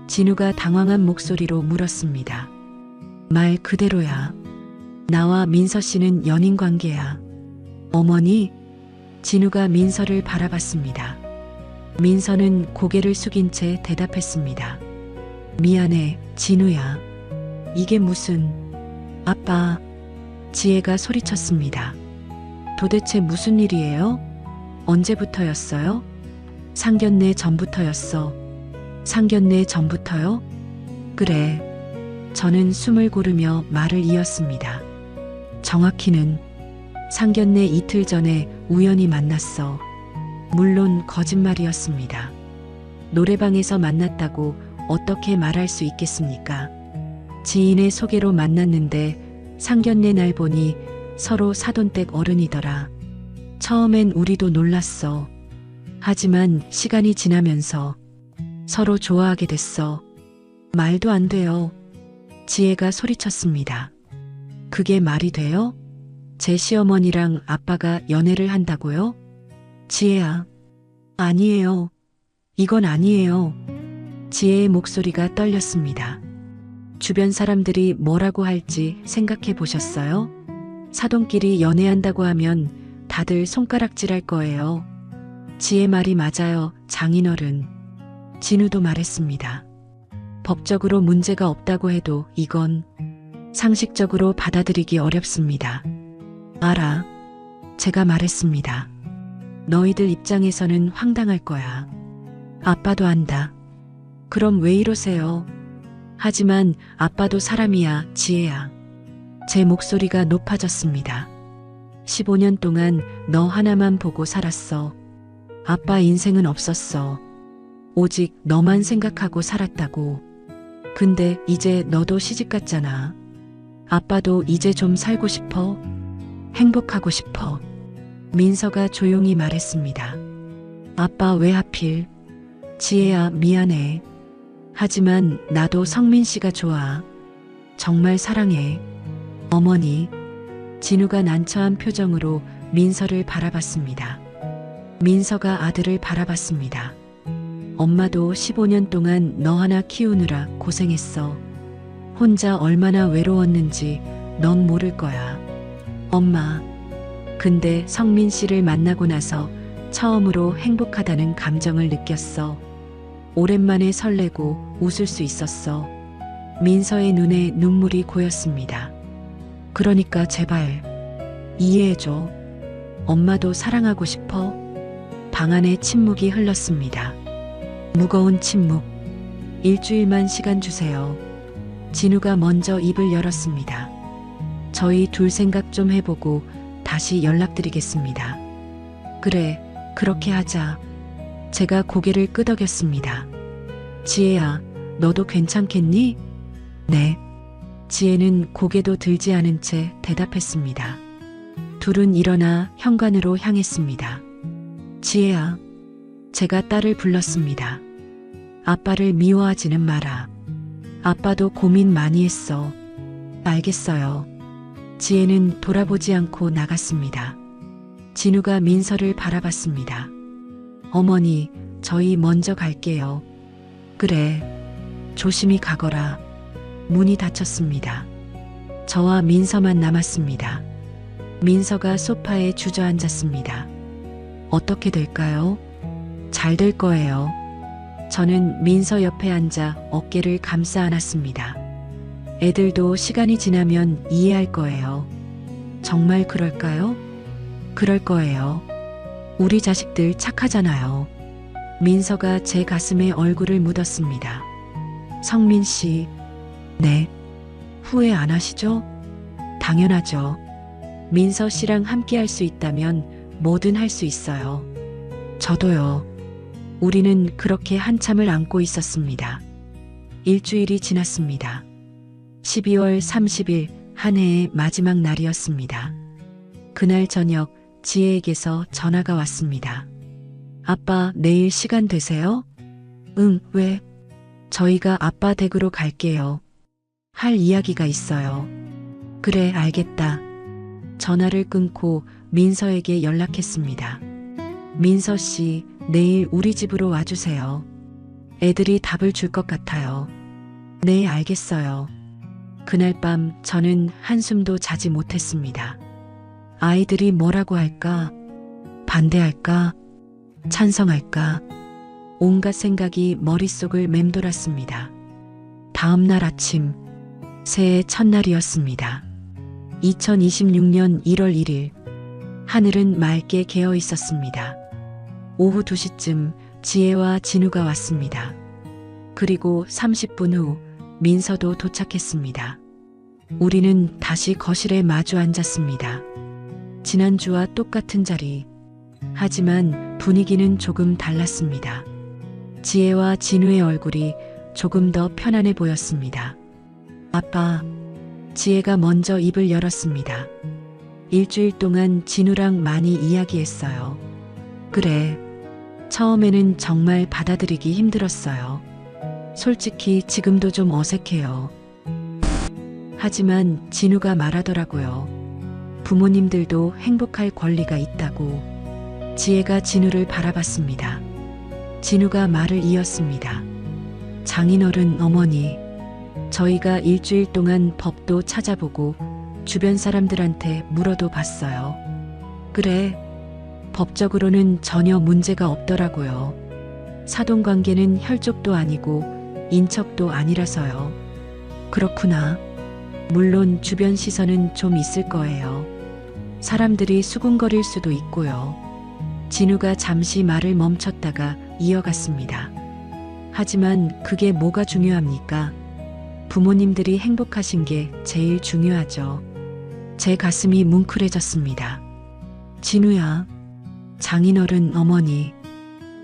진우가 당황한 목소리로 물었습니다. 말 그대로야. 나와 민서 씨는 연인 관계야. 어머니? 진우가 민서를 바라봤습니다. 민서는 고개를 숙인 채 대답했습니다. 미안해, 진우야. 이게 무슨... 아빠... 지혜가 소리쳤습니다. 도대체 무슨 일이에요? 언제부터였어요? 상견례 전부터였어. 상견례 전부터요? 그래. 저는 숨을 고르며 말을 이었습니다. 정확히는 상견례 이틀 전에 우연히 만났어. 물론 거짓말이었습니다. 노래방에서 만났다고 어떻게 말할 수 있겠습니까? 지인의 소개로 만났는데 상견례 날 보니 서로 사돈댁 어른이더라. 처음엔 우리도 놀랐어. 하지만 시간이 지나면서 서로 좋아하게 됐어. 말도 안 돼요. 지혜가 소리쳤습니다. 그게 말이 돼요? 제 시어머니랑 아빠가 연애를 한다고요? 지혜야. 아니에요. 이건 아니에요. 지혜의 목소리가 떨렸습니다. 주변 사람들이 뭐라고 할지 생각해 보셨어요? 사돈끼리 연애한다고 하면 다들 손가락질할 거예요. 지혜 말이 맞아요, 장인어른. 진우도 말했습니다. 법적으로 문제가 없다고 해도 이건 상식적으로 받아들이기 어렵습니다. 알아. 제가 말했습니다. 너희들 입장에서는 황당할 거야. 아빠도 안다. 그럼 왜 이러세요? 하지만 아빠도 사람이야, 지혜야. 제 목소리가 높아졌습니다. 15년 동안 너 하나만 보고 살았어. 아빠 인생은 없었어. 오직 너만 생각하고 살았다고. 근데 이제 너도 시집 갔잖아. 아빠도 이제 좀 살고 싶어. 행복하고 싶어. 민서가 조용히 말했습니다. 아빠 왜 하필? 지혜야, 미안해. 하지만 나도 성민 씨가 좋아. 정말 사랑해. 어머니. 진우가 난처한 표정으로 민서를 바라봤습니다. 민서가 아들을 바라봤습니다. 엄마도 15년 동안 너 하나 키우느라 고생했어. 혼자 얼마나 외로웠는지 넌 모를 거야. 엄마. 근데 성민 씨를 만나고 나서 처음으로 행복하다는 감정을 느꼈어. 오랜만에 설레고 웃을 수 있었어. 민서의 눈에 눈물이 고였습니다. 그러니까 제발 이해해줘. 엄마도 사랑하고 싶어. 방 안에 침묵이 흘렀습니다. 무거운 침묵. 일주일만 시간 주세요. 진우가 먼저 입을 열었습니다. 저희 둘 생각 좀 해보고 다시 연락드리겠습니다. 그래, 그렇게 하자. 제가 고개를 끄덕였습니다. 지혜야, 너도 괜찮겠니? 네. 지혜는 고개도 들지 않은 채 대답했습니다. 둘은 일어나 현관으로 향했습니다. 지혜야, 제가 딸을 불렀습니다. 아빠를 미워하지는 마라. 아빠도 고민 많이 했어. 알겠어요. 지혜는 돌아보지 않고 나갔습니다. 진우가 민서를 바라봤습니다. 어머니, 저희 먼저 갈게요. 그래, 조심히 가거라. 문이 닫혔습니다. 저와 민서만 남았습니다. 민서가 소파에 주저앉았습니다. 어떻게 될까요? 잘 될 거예요. 저는 민서 옆에 앉아 어깨를 감싸 안았습니다. 애들도 시간이 지나면 이해할 거예요. 정말 그럴까요? 그럴 거예요. 우리 자식들 착하잖아요. 민서가 제 가슴에 얼굴을 묻었습니다. 성민 씨, 네. 후회 안 하시죠? 당연하죠. 민서 씨랑 함께 할 수 있다면 뭐든 할 수 있어요. 저도요. 우리는 그렇게 한참을 안고 있었습니다. 일주일이 지났습니다. 12월 30일 한 해의 마지막 날이었습니다. 그날 저녁 지혜에게서 전화가 왔습니다. 아빠, 내일 시간 되세요? 응, 왜? 저희가 아빠 댁으로 갈게요. 할 이야기가 있어요. 그래, 알겠다. 전화를 끊고 민서에게 연락했습니다. 민서 씨, 내일 우리 집으로 와주세요. 애들이 답을 줄 것 같아요. 네, 알겠어요. 그날 밤 저는 한숨도 자지 못했습니다. 아이들이 뭐라고 할까? 반대할까? 찬성할까? 온갖 생각이 머릿속을 맴돌았습니다. 다음 날 아침, 새해 첫날이었습니다. 2026년 1월 1일, 하늘은 맑게 개어 있었습니다. 오후 2시쯤 지혜와 진우가 왔습니다. 그리고 30분 후 민서도 도착했습니다. 우리는 다시 거실에 마주 앉았습니다. 지난주와 똑같은 자리. 하지만 분위기는 조금 달랐습니다. 지혜와 진우의 얼굴이 조금 더 편안해 보였습니다. 아빠, 지혜가 먼저 입을 열었습니다. 일주일 동안 진우랑 많이 이야기했어요. 그래, 처음에는 정말 받아들이기 힘들었어요. 솔직히 지금도 좀 어색해요. 하지만 진우가 말하더라고요. 부모님들도 행복할 권리가 있다고. 지혜가 진우를 바라봤습니다. 진우가 말을 이었습니다. 장인어른 어머니, 저희가 일주일 동안 법도 찾아보고 주변 사람들한테 물어도 봤어요. 그래, 법적으로는 전혀 문제가 없더라고요. 사돈관계는 혈족도 아니고 인척도 아니라서요. 그렇구나. 물론 주변 시선은 좀 있을 거예요. 사람들이 수군거릴 수도 있고요. 진우가 잠시 말을 멈췄다가 이어갔습니다. 하지만 그게 뭐가 중요합니까? 부모님들이 행복하신 게 제일 중요하죠. 제 가슴이 뭉클해졌습니다. 진우야, 장인어른 어머니,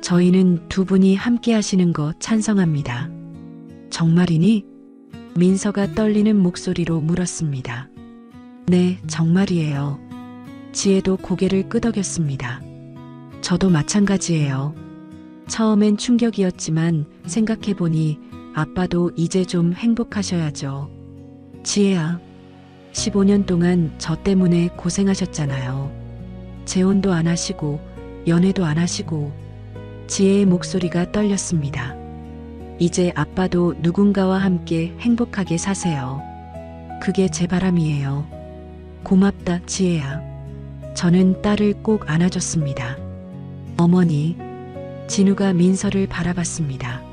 저희는 두 분이 함께 하시는 거 찬성합니다. 정말이니? 민서가 떨리는 목소리로 물었습니다. 네, 정말이에요. 지혜도 고개를 끄덕였습니다. 저도 마찬가지예요. 처음엔 충격이었지만 생각해보니 아빠도 이제 좀 행복하셔야죠. 지혜야, 15년 동안 저 때문에 고생하셨잖아요. 재혼도 안 하시고 연애도 안 하시고. 지혜의 목소리가 떨렸습니다. 이제 아빠도 누군가와 함께 행복하게 사세요. 그게 제 바람이에요. 고맙다, 지혜야. 저는 딸을 꼭 안아줬습니다. 어머니, 진우가 민서를 바라봤습니다.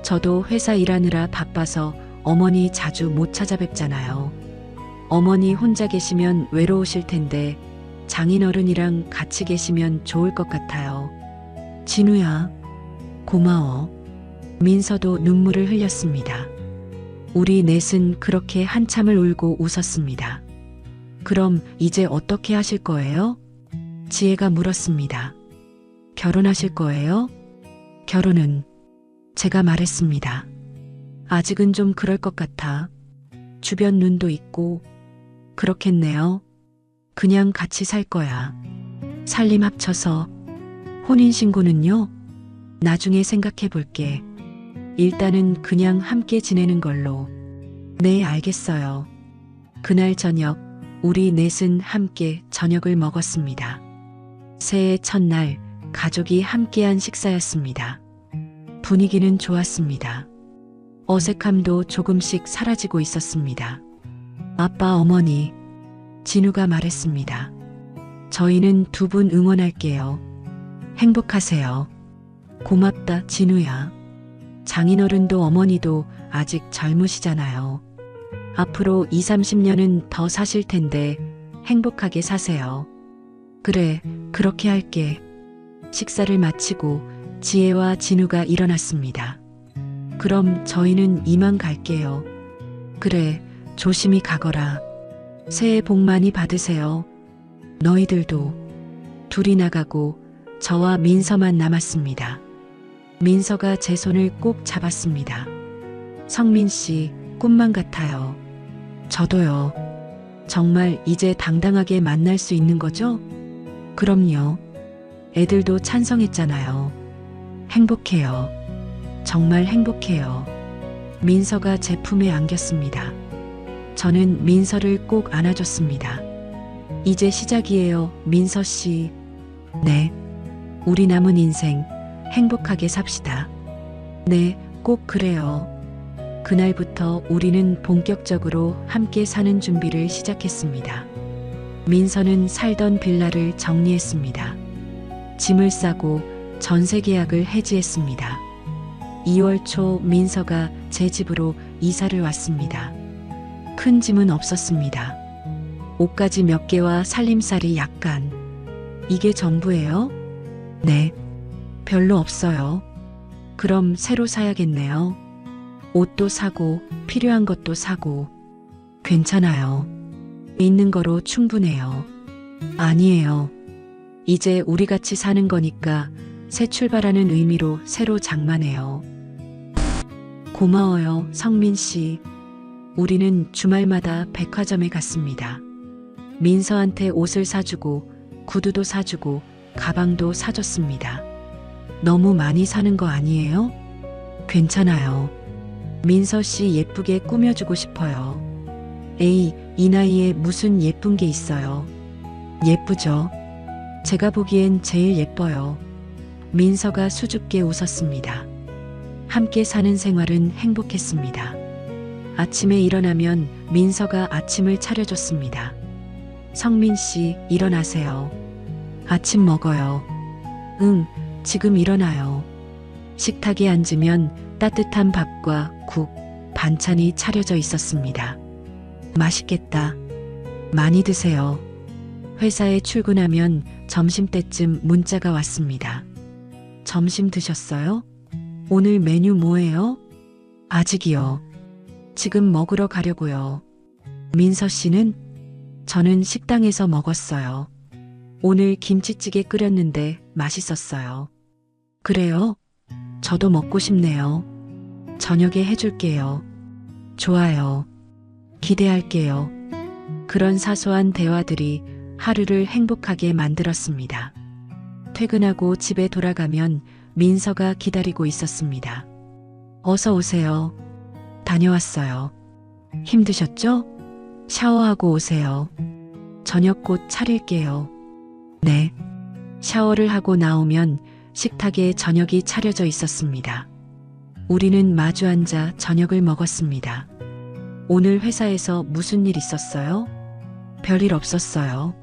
저도 회사 일하느라 바빠서 어머니 자주 못 찾아뵙잖아요. 어머니 혼자 계시면 외로우실 텐데 장인어른이랑 같이 계시면 좋을 것 같아요. 진우야, 고마워. 민서도 눈물을 흘렸습니다. 우리 넷은 그렇게 한참을 울고 웃었습니다. 그럼 이제 어떻게 하실 거예요? 지혜가 물었습니다. 결혼하실 거예요? 결혼은 제가 말했습니다. 아직은 좀 그럴 것 같아. 주변 눈도 있고. 그렇겠네요. 그냥 같이 살 거야. 살림 합쳐서. 혼인신고는요? 나중에 생각해 볼게. 일단은 그냥 함께 지내는 걸로. 네, 알겠어요. 그날 저녁, 우리 넷은 함께 저녁을 먹었습니다. 새해 첫날, 가족이 함께한 식사였습니다. 분위기는 좋았습니다. 어색함도 조금씩 사라지고 있었습니다. 아빠, 어머니, 진우가 말했습니다. 저희는 두 분 응원할게요. 행복하세요. 고맙다, 진우야. 장인어른도 어머니도 아직 젊으시잖아요. 앞으로 20, 30년은 더 사실 텐데 행복하게 사세요. 그래, 그렇게 할게. 식사를 마치고 지혜와 진우가 일어났습니다. 그럼 저희는 이만 갈게요. 그래, 조심히 가거라. 새해 복 많이 받으세요. 너희들도. 둘이 나가고 저와 민서만 남았습니다. 민서가 제 손을 꼭 잡았습니다. 성민 씨, 꿈만 같아요. 저도요. 정말 이제 당당하게 만날 수 있는 거죠? 그럼요. 애들도 찬성했잖아요. 행복해요. 정말 행복해요. 민서가 제 품에 안겼습니다. 저는 민서를 꼭 안아줬습니다. 이제 시작이에요, 민서 씨. 네. 우리 남은 인생 행복하게 삽시다. 네, 꼭 그래요. 그날부터 우리는 본격적으로 함께 사는 준비를 시작했습니다. 민서는 살던 빌라를 정리했습니다. 짐을 싸고 전세 계약을 해지했습니다. 2월 초 민서가 제 집으로 이사를 왔습니다. 큰 짐은 없었습니다. 옷가지 몇 개와 살림살이 약간. 이게 전부예요? 네. 별로 없어요. 그럼 새로 사야겠네요. 옷도 사고 필요한 것도 사고. 괜찮아요. 있는 거로 충분해요. 아니에요. 이제 우리 같이 사는 거니까 새 출발하는 의미로 새로 장만해요. 고마워요, 성민 씨. 우리는 주말마다 백화점에 갔습니다. 민서한테 옷을 사주고 구두도 사주고 가방도 사줬습니다. 너무 많이 사는 거 아니에요? 괜찮아요. 민서 씨 예쁘게 꾸며주고 싶어요. 에이, 이 나이에 무슨 예쁜 게 있어요. 예쁘죠? 제가 보기엔 제일 예뻐요. 민서가 수줍게 웃었습니다. 함께 사는 생활은 행복했습니다. 아침에 일어나면 민서가 아침을 차려줬습니다. 성민 씨, 일어나세요. 아침 먹어요. 응, 지금 일어나요. 식탁에 앉으면 따뜻한 밥과 국, 반찬이 차려져 있었습니다. 맛있겠다. 많이 드세요. 회사에 출근하면 점심때쯤 문자가 왔습니다. 점심 드셨어요? 오늘 메뉴 뭐예요? 아직이요. 지금 먹으러 가려고요. 민서 씨는? 저는 식당에서 먹었어요. 오늘 김치찌개 끓였는데 맛있었어요. 그래요? 저도 먹고 싶네요. 저녁에 해줄게요. 좋아요. 기대할게요. 그런 사소한 대화들이 하루를 행복하게 만들었습니다. 퇴근하고 집에 돌아가면 민서가 기다리고 있었습니다. 어서 오세요. 다녀왔어요. 힘드셨죠? 샤워하고 오세요. 저녁 곧 차릴게요. 네. 샤워를 하고 나오면 식탁에 저녁이 차려져 있었습니다. 우리는 마주 앉아 저녁을 먹었습니다. 오늘 회사에서 무슨 일 있었어요? 별일 없었어요.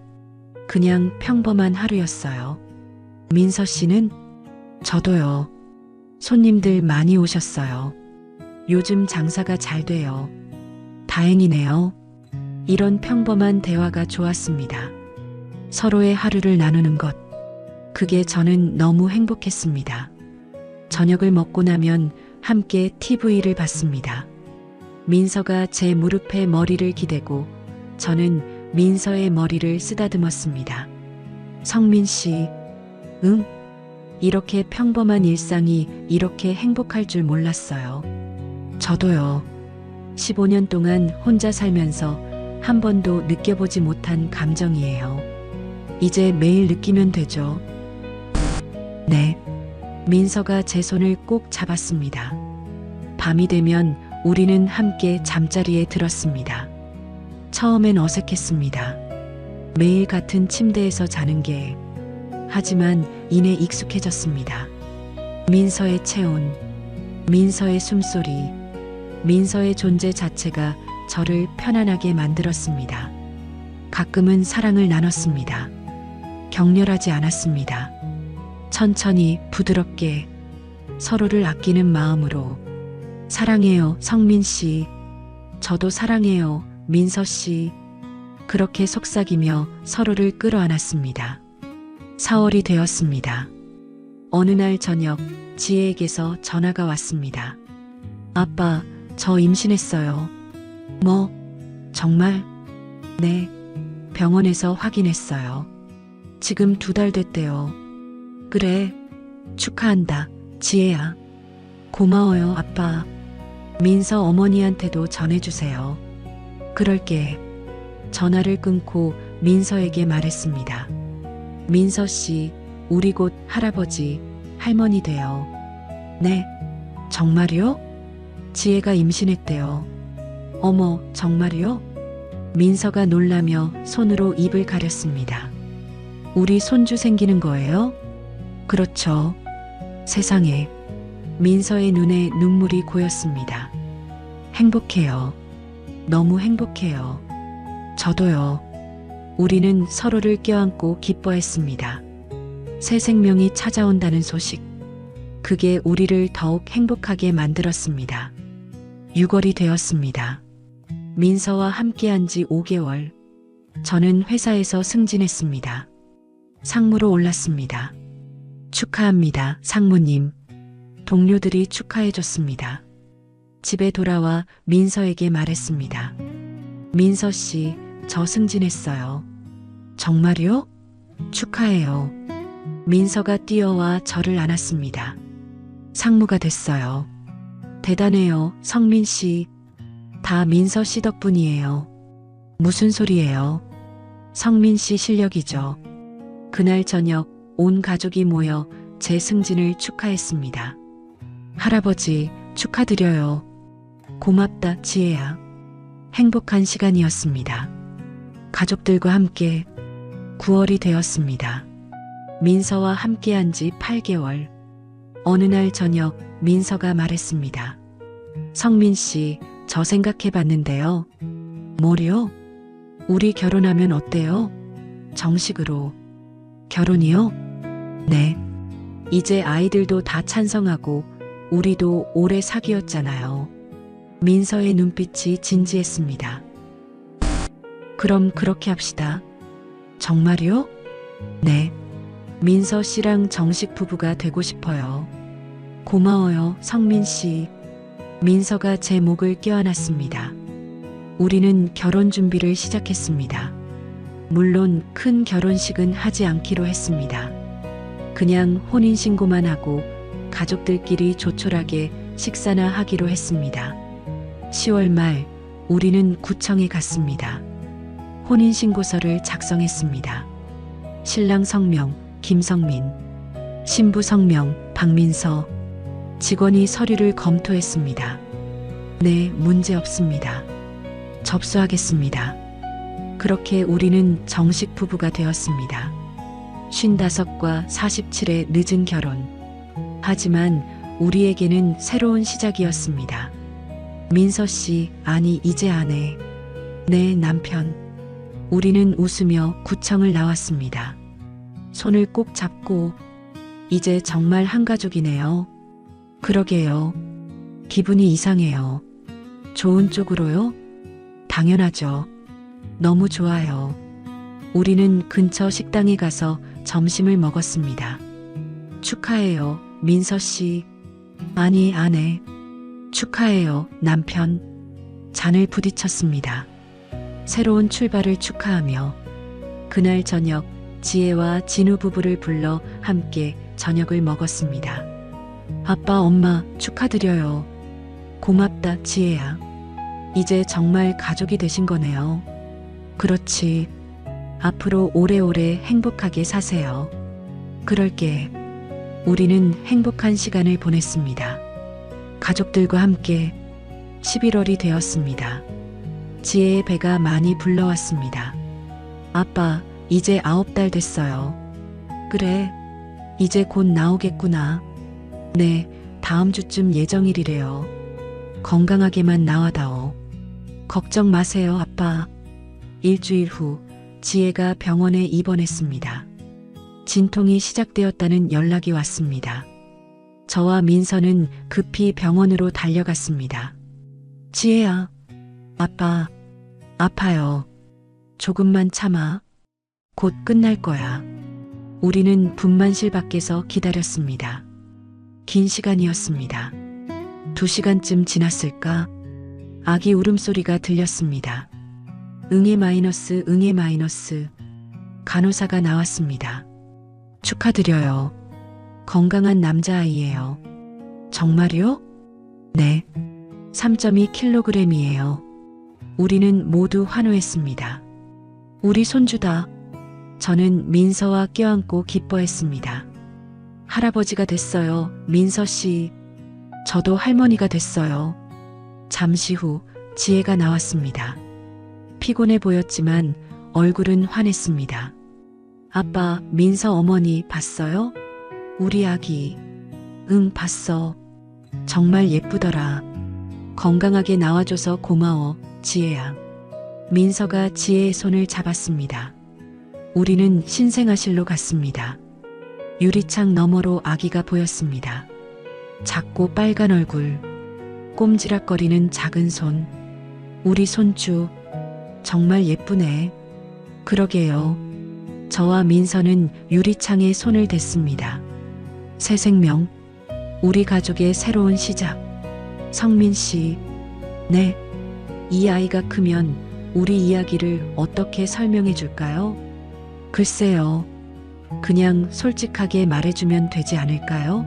그냥 평범한 하루였어요. 민서 씨는? 저도요. 손님들 많이 오셨어요. 요즘 장사가 잘 돼요. 다행이네요. 이런 평범한 대화가 좋았습니다. 서로의 하루를 나누는 것. 그게 저는 너무 행복했습니다. 저녁을 먹고 나면 함께 TV를 봤습니다. 민서가 제 무릎에 머리를 기대고 저는 민서의 머리를 쓰다듬었습니다. 성민 씨, 응? 이렇게 평범한 일상이 이렇게 행복할 줄 몰랐어요. 저도요. 15년 동안 혼자 살면서 한 번도 느껴보지 못한 감정이에요. 이제 매일 느끼면 되죠. 네. 민서가 제 손을 꼭 잡았습니다. 밤이 되면 우리는 함께 잠자리에 들었습니다. 처음엔 어색했습니다. 매일 같은 침대에서 자는 게. 하지만 이내 익숙해졌습니다. 민서의 체온, 민서의 숨소리, 민서의 존재 자체가 저를 편안하게 만들었습니다. 가끔은 사랑을 나눴습니다. 격렬하지 않았습니다. 천천히 부드럽게 서로를 아끼는 마음으로. 사랑해요, 성민 씨. 저도 사랑해요, 민서 씨. 그렇게 속삭이며 서로를 끌어안았습니다. 4월이 되었습니다. 어느 날 저녁 지혜에게서 전화가 왔습니다. 아빠, 저 임신했어요. 뭐? 정말? 네. 병원에서 확인했어요. 지금 2달 됐대요. 그래. 축하한다, 지혜야. 고마워요, 아빠. 민서 어머니한테도 전해주세요. 그럴게. 전화를 끊고 민서에게 말했습니다. 민서 씨, 우리 곧 할아버지, 할머니 돼요. 네. 정말이요? 지혜가 임신했대요. 어머, 정말이요? 민서가 놀라며 손으로 입을 가렸습니다. 우리 손주 생기는 거예요? 그렇죠. 세상에. 민서의 눈에 눈물이 고였습니다. 행복해요. 너무 행복해요. 저도요. 우리는 서로를 껴안고 기뻐했습니다. 새 생명이 찾아온다는 소식. 그게 우리를 더욱 행복하게 만들었습니다. 6월이 되었습니다. 민서와 함께한 지 5개월. 저는 회사에서 승진했습니다. 상무로 올랐습니다. 축하합니다, 상무님. 동료들이 축하해줬습니다. 집에 돌아와 민서에게 말했습니다. 민서 씨, 저 승진했어요. 정말요? 축하해요. 민서가 뛰어와 저를 안았습니다. 상무가 됐어요. 대단해요, 성민 씨. 다 민서 씨 덕분이에요. 무슨 소리예요? 성민 씨 실력이죠. 그날 저녁 온 가족이 모여 제 승진을 축하했습니다. 할아버지, 축하드려요. 고맙다, 지혜야. 행복한 시간이었습니다. 가족들과 함께 9월이 되었습니다. 민서와 함께한 지 8개월. 어느 날 저녁 민서가 말했습니다. 성민 씨, 저 생각해 봤는데요. 뭐요? 우리 결혼하면 어때요? 정식으로. 결혼이요? 네. 이제 아이들도 다 찬성하고 우리도 오래 사귀었잖아요. 민서의 눈빛이 진지했습니다. 그럼 그렇게 합시다. 정말요? 네. 민서 씨랑 정식 부부가 되고 싶어요. 고마워요, 성민 씨. 민서가 제 목을 껴안았습니다. 우리는 결혼 준비를 시작했습니다. 물론 큰 결혼식은 하지 않기로 했습니다. 그냥 혼인신고만 하고 가족들끼리 조촐하게 식사나 하기로 했습니다. 10월 말 우리는 구청에 갔습니다. 혼인신고서를 작성했습니다. 신랑 성명 김성민, 신부 성명 박민서. 직원이 서류를 검토했습니다. 네, 문제 없습니다. 접수하겠습니다. 그렇게 우리는 정식 부부가 되었습니다. 55과 47의 늦은 결혼. 하지만 우리에게는 새로운 시작이었습니다. 민서 씨, 아니 이제 아내. 네, 남편. 우리는 웃으며 구청을 나왔습니다. 손을 꼭 잡고 이제 정말 한 가족이네요. 그러게요. 기분이 이상해요. 좋은 쪽으로요? 당연하죠. 너무 좋아요. 우리는 근처 식당에 가서 점심을 먹었습니다. 축하해요, 민서 씨. 아니, 아내. 축하해요, 남편. 잔을 부딪혔습니다. 새로운 출발을 축하하며 그날 저녁 지혜와 진우 부부를 불러 함께 저녁을 먹었습니다. 아빠, 엄마 축하드려요. 고맙다, 지혜야. 이제 정말 가족이 되신 거네요. 그렇지. 앞으로 오래오래 행복하게 사세요. 그럴게. 우리는 행복한 시간을 보냈습니다. 가족들과 함께 11월이 되었습니다. 지혜의 배가 많이 불러왔습니다. 아빠, 이제 9달 됐어요. 그래, 이제 곧 나오겠구나. 네, 다음 주쯤 예정일이래요. 건강하게만 나와다오. 걱정 마세요, 아빠. 일주일 후 지혜가 병원에 입원했습니다. 진통이 시작되었다는 연락이 왔습니다. 저와 민서는 급히 병원으로 달려갔습니다. 지혜야, 아빠, 아파요. 조금만 참아. 곧 끝날 거야. 우리는 분만실 밖에서 기다렸습니다. 긴 시간이었습니다. 2시간쯤 지났을까? 아기 울음소리가 들렸습니다. 응애 마이너스, 응애 마이너스. 간호사가 나왔습니다. 축하드려요. 건강한 남자아이예요. 정말요? 네. 3.2kg이에요. 우리는 모두 환호했습니다. 우리 손주다. 저는 민서와 껴안고 기뻐했습니다. 할아버지가 됐어요, 민서 씨. 저도 할머니가 됐어요. 잠시 후 지혜가 나왔습니다. 피곤해 보였지만 얼굴은 환했습니다. 아빠, 민서 어머니 봤어요? 우리 아기. 응, 봤어. 정말 예쁘더라. 건강하게 나와줘서 고마워, 지혜야. 민서가 지혜의 손을 잡았습니다. 우리는 신생아실로 갔습니다. 유리창 너머로 아기가 보였습니다. 작고 빨간 얼굴, 꼼지락거리는 작은 손. 우리 손주, 정말 예쁘네. 그러게요. 저와 민서는 유리창에 손을 댔습니다. 새 생명, 우리 가족의 새로운 시작. 성민 씨, 네. 이 아이가 크면 우리 이야기를 어떻게 설명해 줄까요? 글쎄요. 그냥 솔직하게 말해주면 되지 않을까요?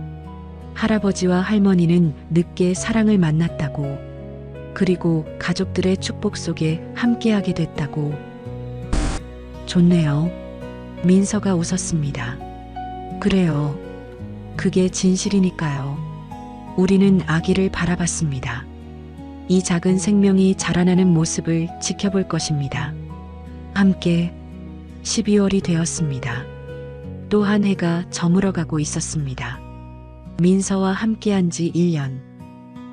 할아버지와 할머니는 늦게 사랑을 만났다고, 그리고 가족들의 축복 속에 함께하게 됐다고. 좋네요. 민서가 웃었습니다. 그래요. 그게 진실이니까요. 우리는 아기를 바라봤습니다. 이 작은 생명이 자라나는 모습을 지켜볼 것입니다. 함께 12월이 되었습니다. 또 한 해가 저물어가고 있었습니다. 민서와 함께한 지 1년,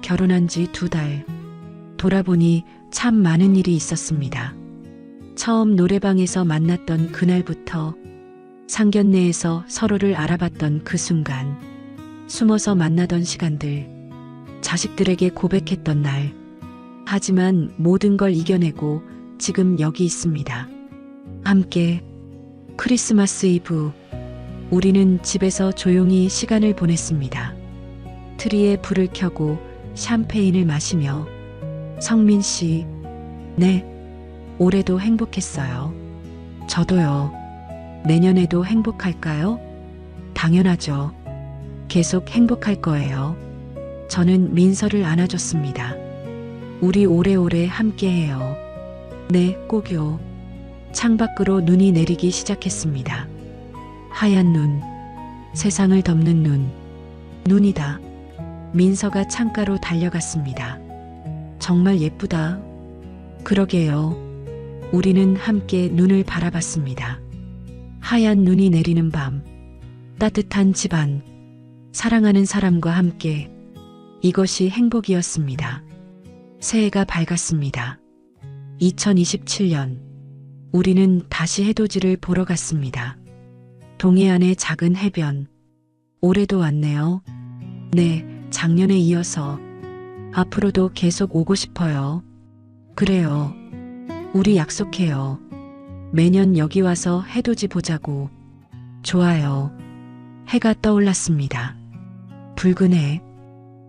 결혼한 지 2달. 돌아보니 참 많은 일이 있었습니다. 처음 노래방에서 만났던 그날부터 상견례에서 서로를 알아봤던 그 순간, 숨어서 만나던 시간들, 자식들에게 고백했던 날. 하지만 모든 걸 이겨내고 지금 여기 있습니다. 함께 크리스마스 이브, 우리는 집에서 조용히 시간을 보냈습니다. 트리에 불을 켜고 샴페인을 마시며 성민 씨, 네, 올해도 행복했어요. 저도요. 내년에도 행복할까요? 당연하죠. 계속 행복할 거예요. 저는 민서를 안아줬습니다. 우리 오래오래 함께해요. 네, 꼭요. 창밖으로 눈이 내리기 시작했습니다. 하얀 눈, 세상을 덮는 눈, 눈이다. 민서가 창가로 달려갔습니다. 정말 예쁘다. 그러게요. 우리는 함께 눈을 바라봤습니다. 하얀 눈이 내리는 밤, 따뜻한 집안, 사랑하는 사람과 함께 이것이 행복이었습니다. 새해가 밝았습니다. 2027년, 우리는 다시 해돋이를 보러 갔습니다. 동해안의 작은 해변, 올해도 왔네요. 네, 작년에 이어서 앞으로도 계속 오고 싶어요. 그래요. 우리 약속해요. 매년 여기 와서 해돋이 보자고. 좋아요. 해가 떠올랐습니다. 붉은 해,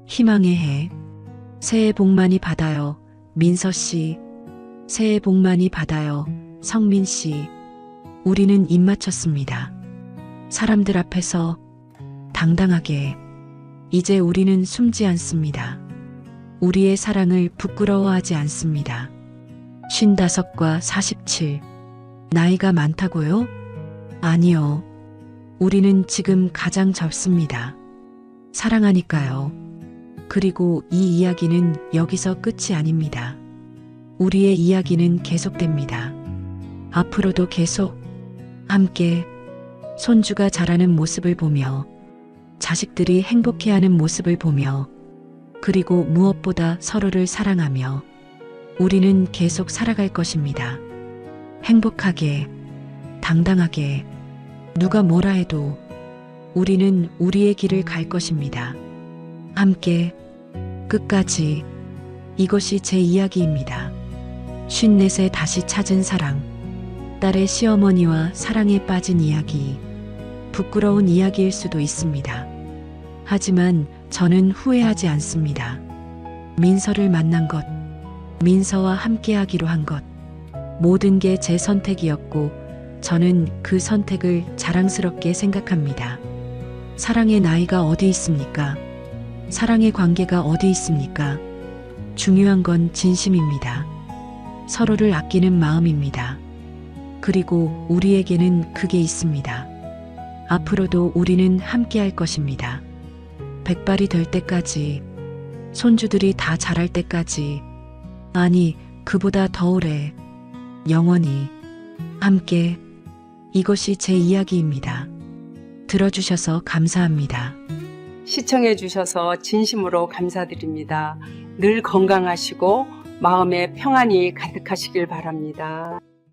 희망의 해. 새해 복 많이 받아요, 민서 씨. 새해 복 많이 받아요, 성민 씨. 우리는 입 맞췄습니다. 사람들 앞에서 당당하게. 이제 우리는 숨지 않습니다. 우리의 사랑을 부끄러워하지 않습니다. 55과 47. 나이가 많다고요? 아니요. 우리는 지금 가장 젊습니다. 사랑하니까요. 그리고 이 이야기는 여기서 끝이 아닙니다. 우리의 이야기는 계속됩니다. 앞으로도 계속 함께 손주가 자라는 모습을 보며 자식들이 행복해하는 모습을 보며 그리고 무엇보다 서로를 사랑하며 우리는 계속 살아갈 것입니다. 행복하게, 당당하게, 누가 뭐라 해도 우리는 우리의 길을 갈 것입니다. 함께, 끝까지. 이것이 제 이야기입니다. 54세 다시 찾은 사랑, 딸의 시어머니와 사랑에 빠진 이야기. 부끄러운 이야기일 수도 있습니다. 하지만 저는 후회하지 않습니다. 민서를 만난 것, 민서와 함께하기로 한 것, 모든 게 제 선택이었고 저는 그 선택을 자랑스럽게 생각합니다. 사랑의 나이가 어디 있습니까? 사랑의 관계가 어디 있습니까? 중요한 건 진심입니다. 서로를 아끼는 마음입니다. 그리고 우리에게는 그게 있습니다. 앞으로도 우리는 함께할 것입니다. 백발이 될 때까지, 손주들이 다 자랄 때까지, 아니, 그보다 더 오래, 영원히, 함께. 이것이 제 이야기입니다. 들어주셔서 감사합니다. 시청해주셔서 진심으로 감사드립니다. 늘 건강하시고 마음에 평안이 가득하시길 바랍니다.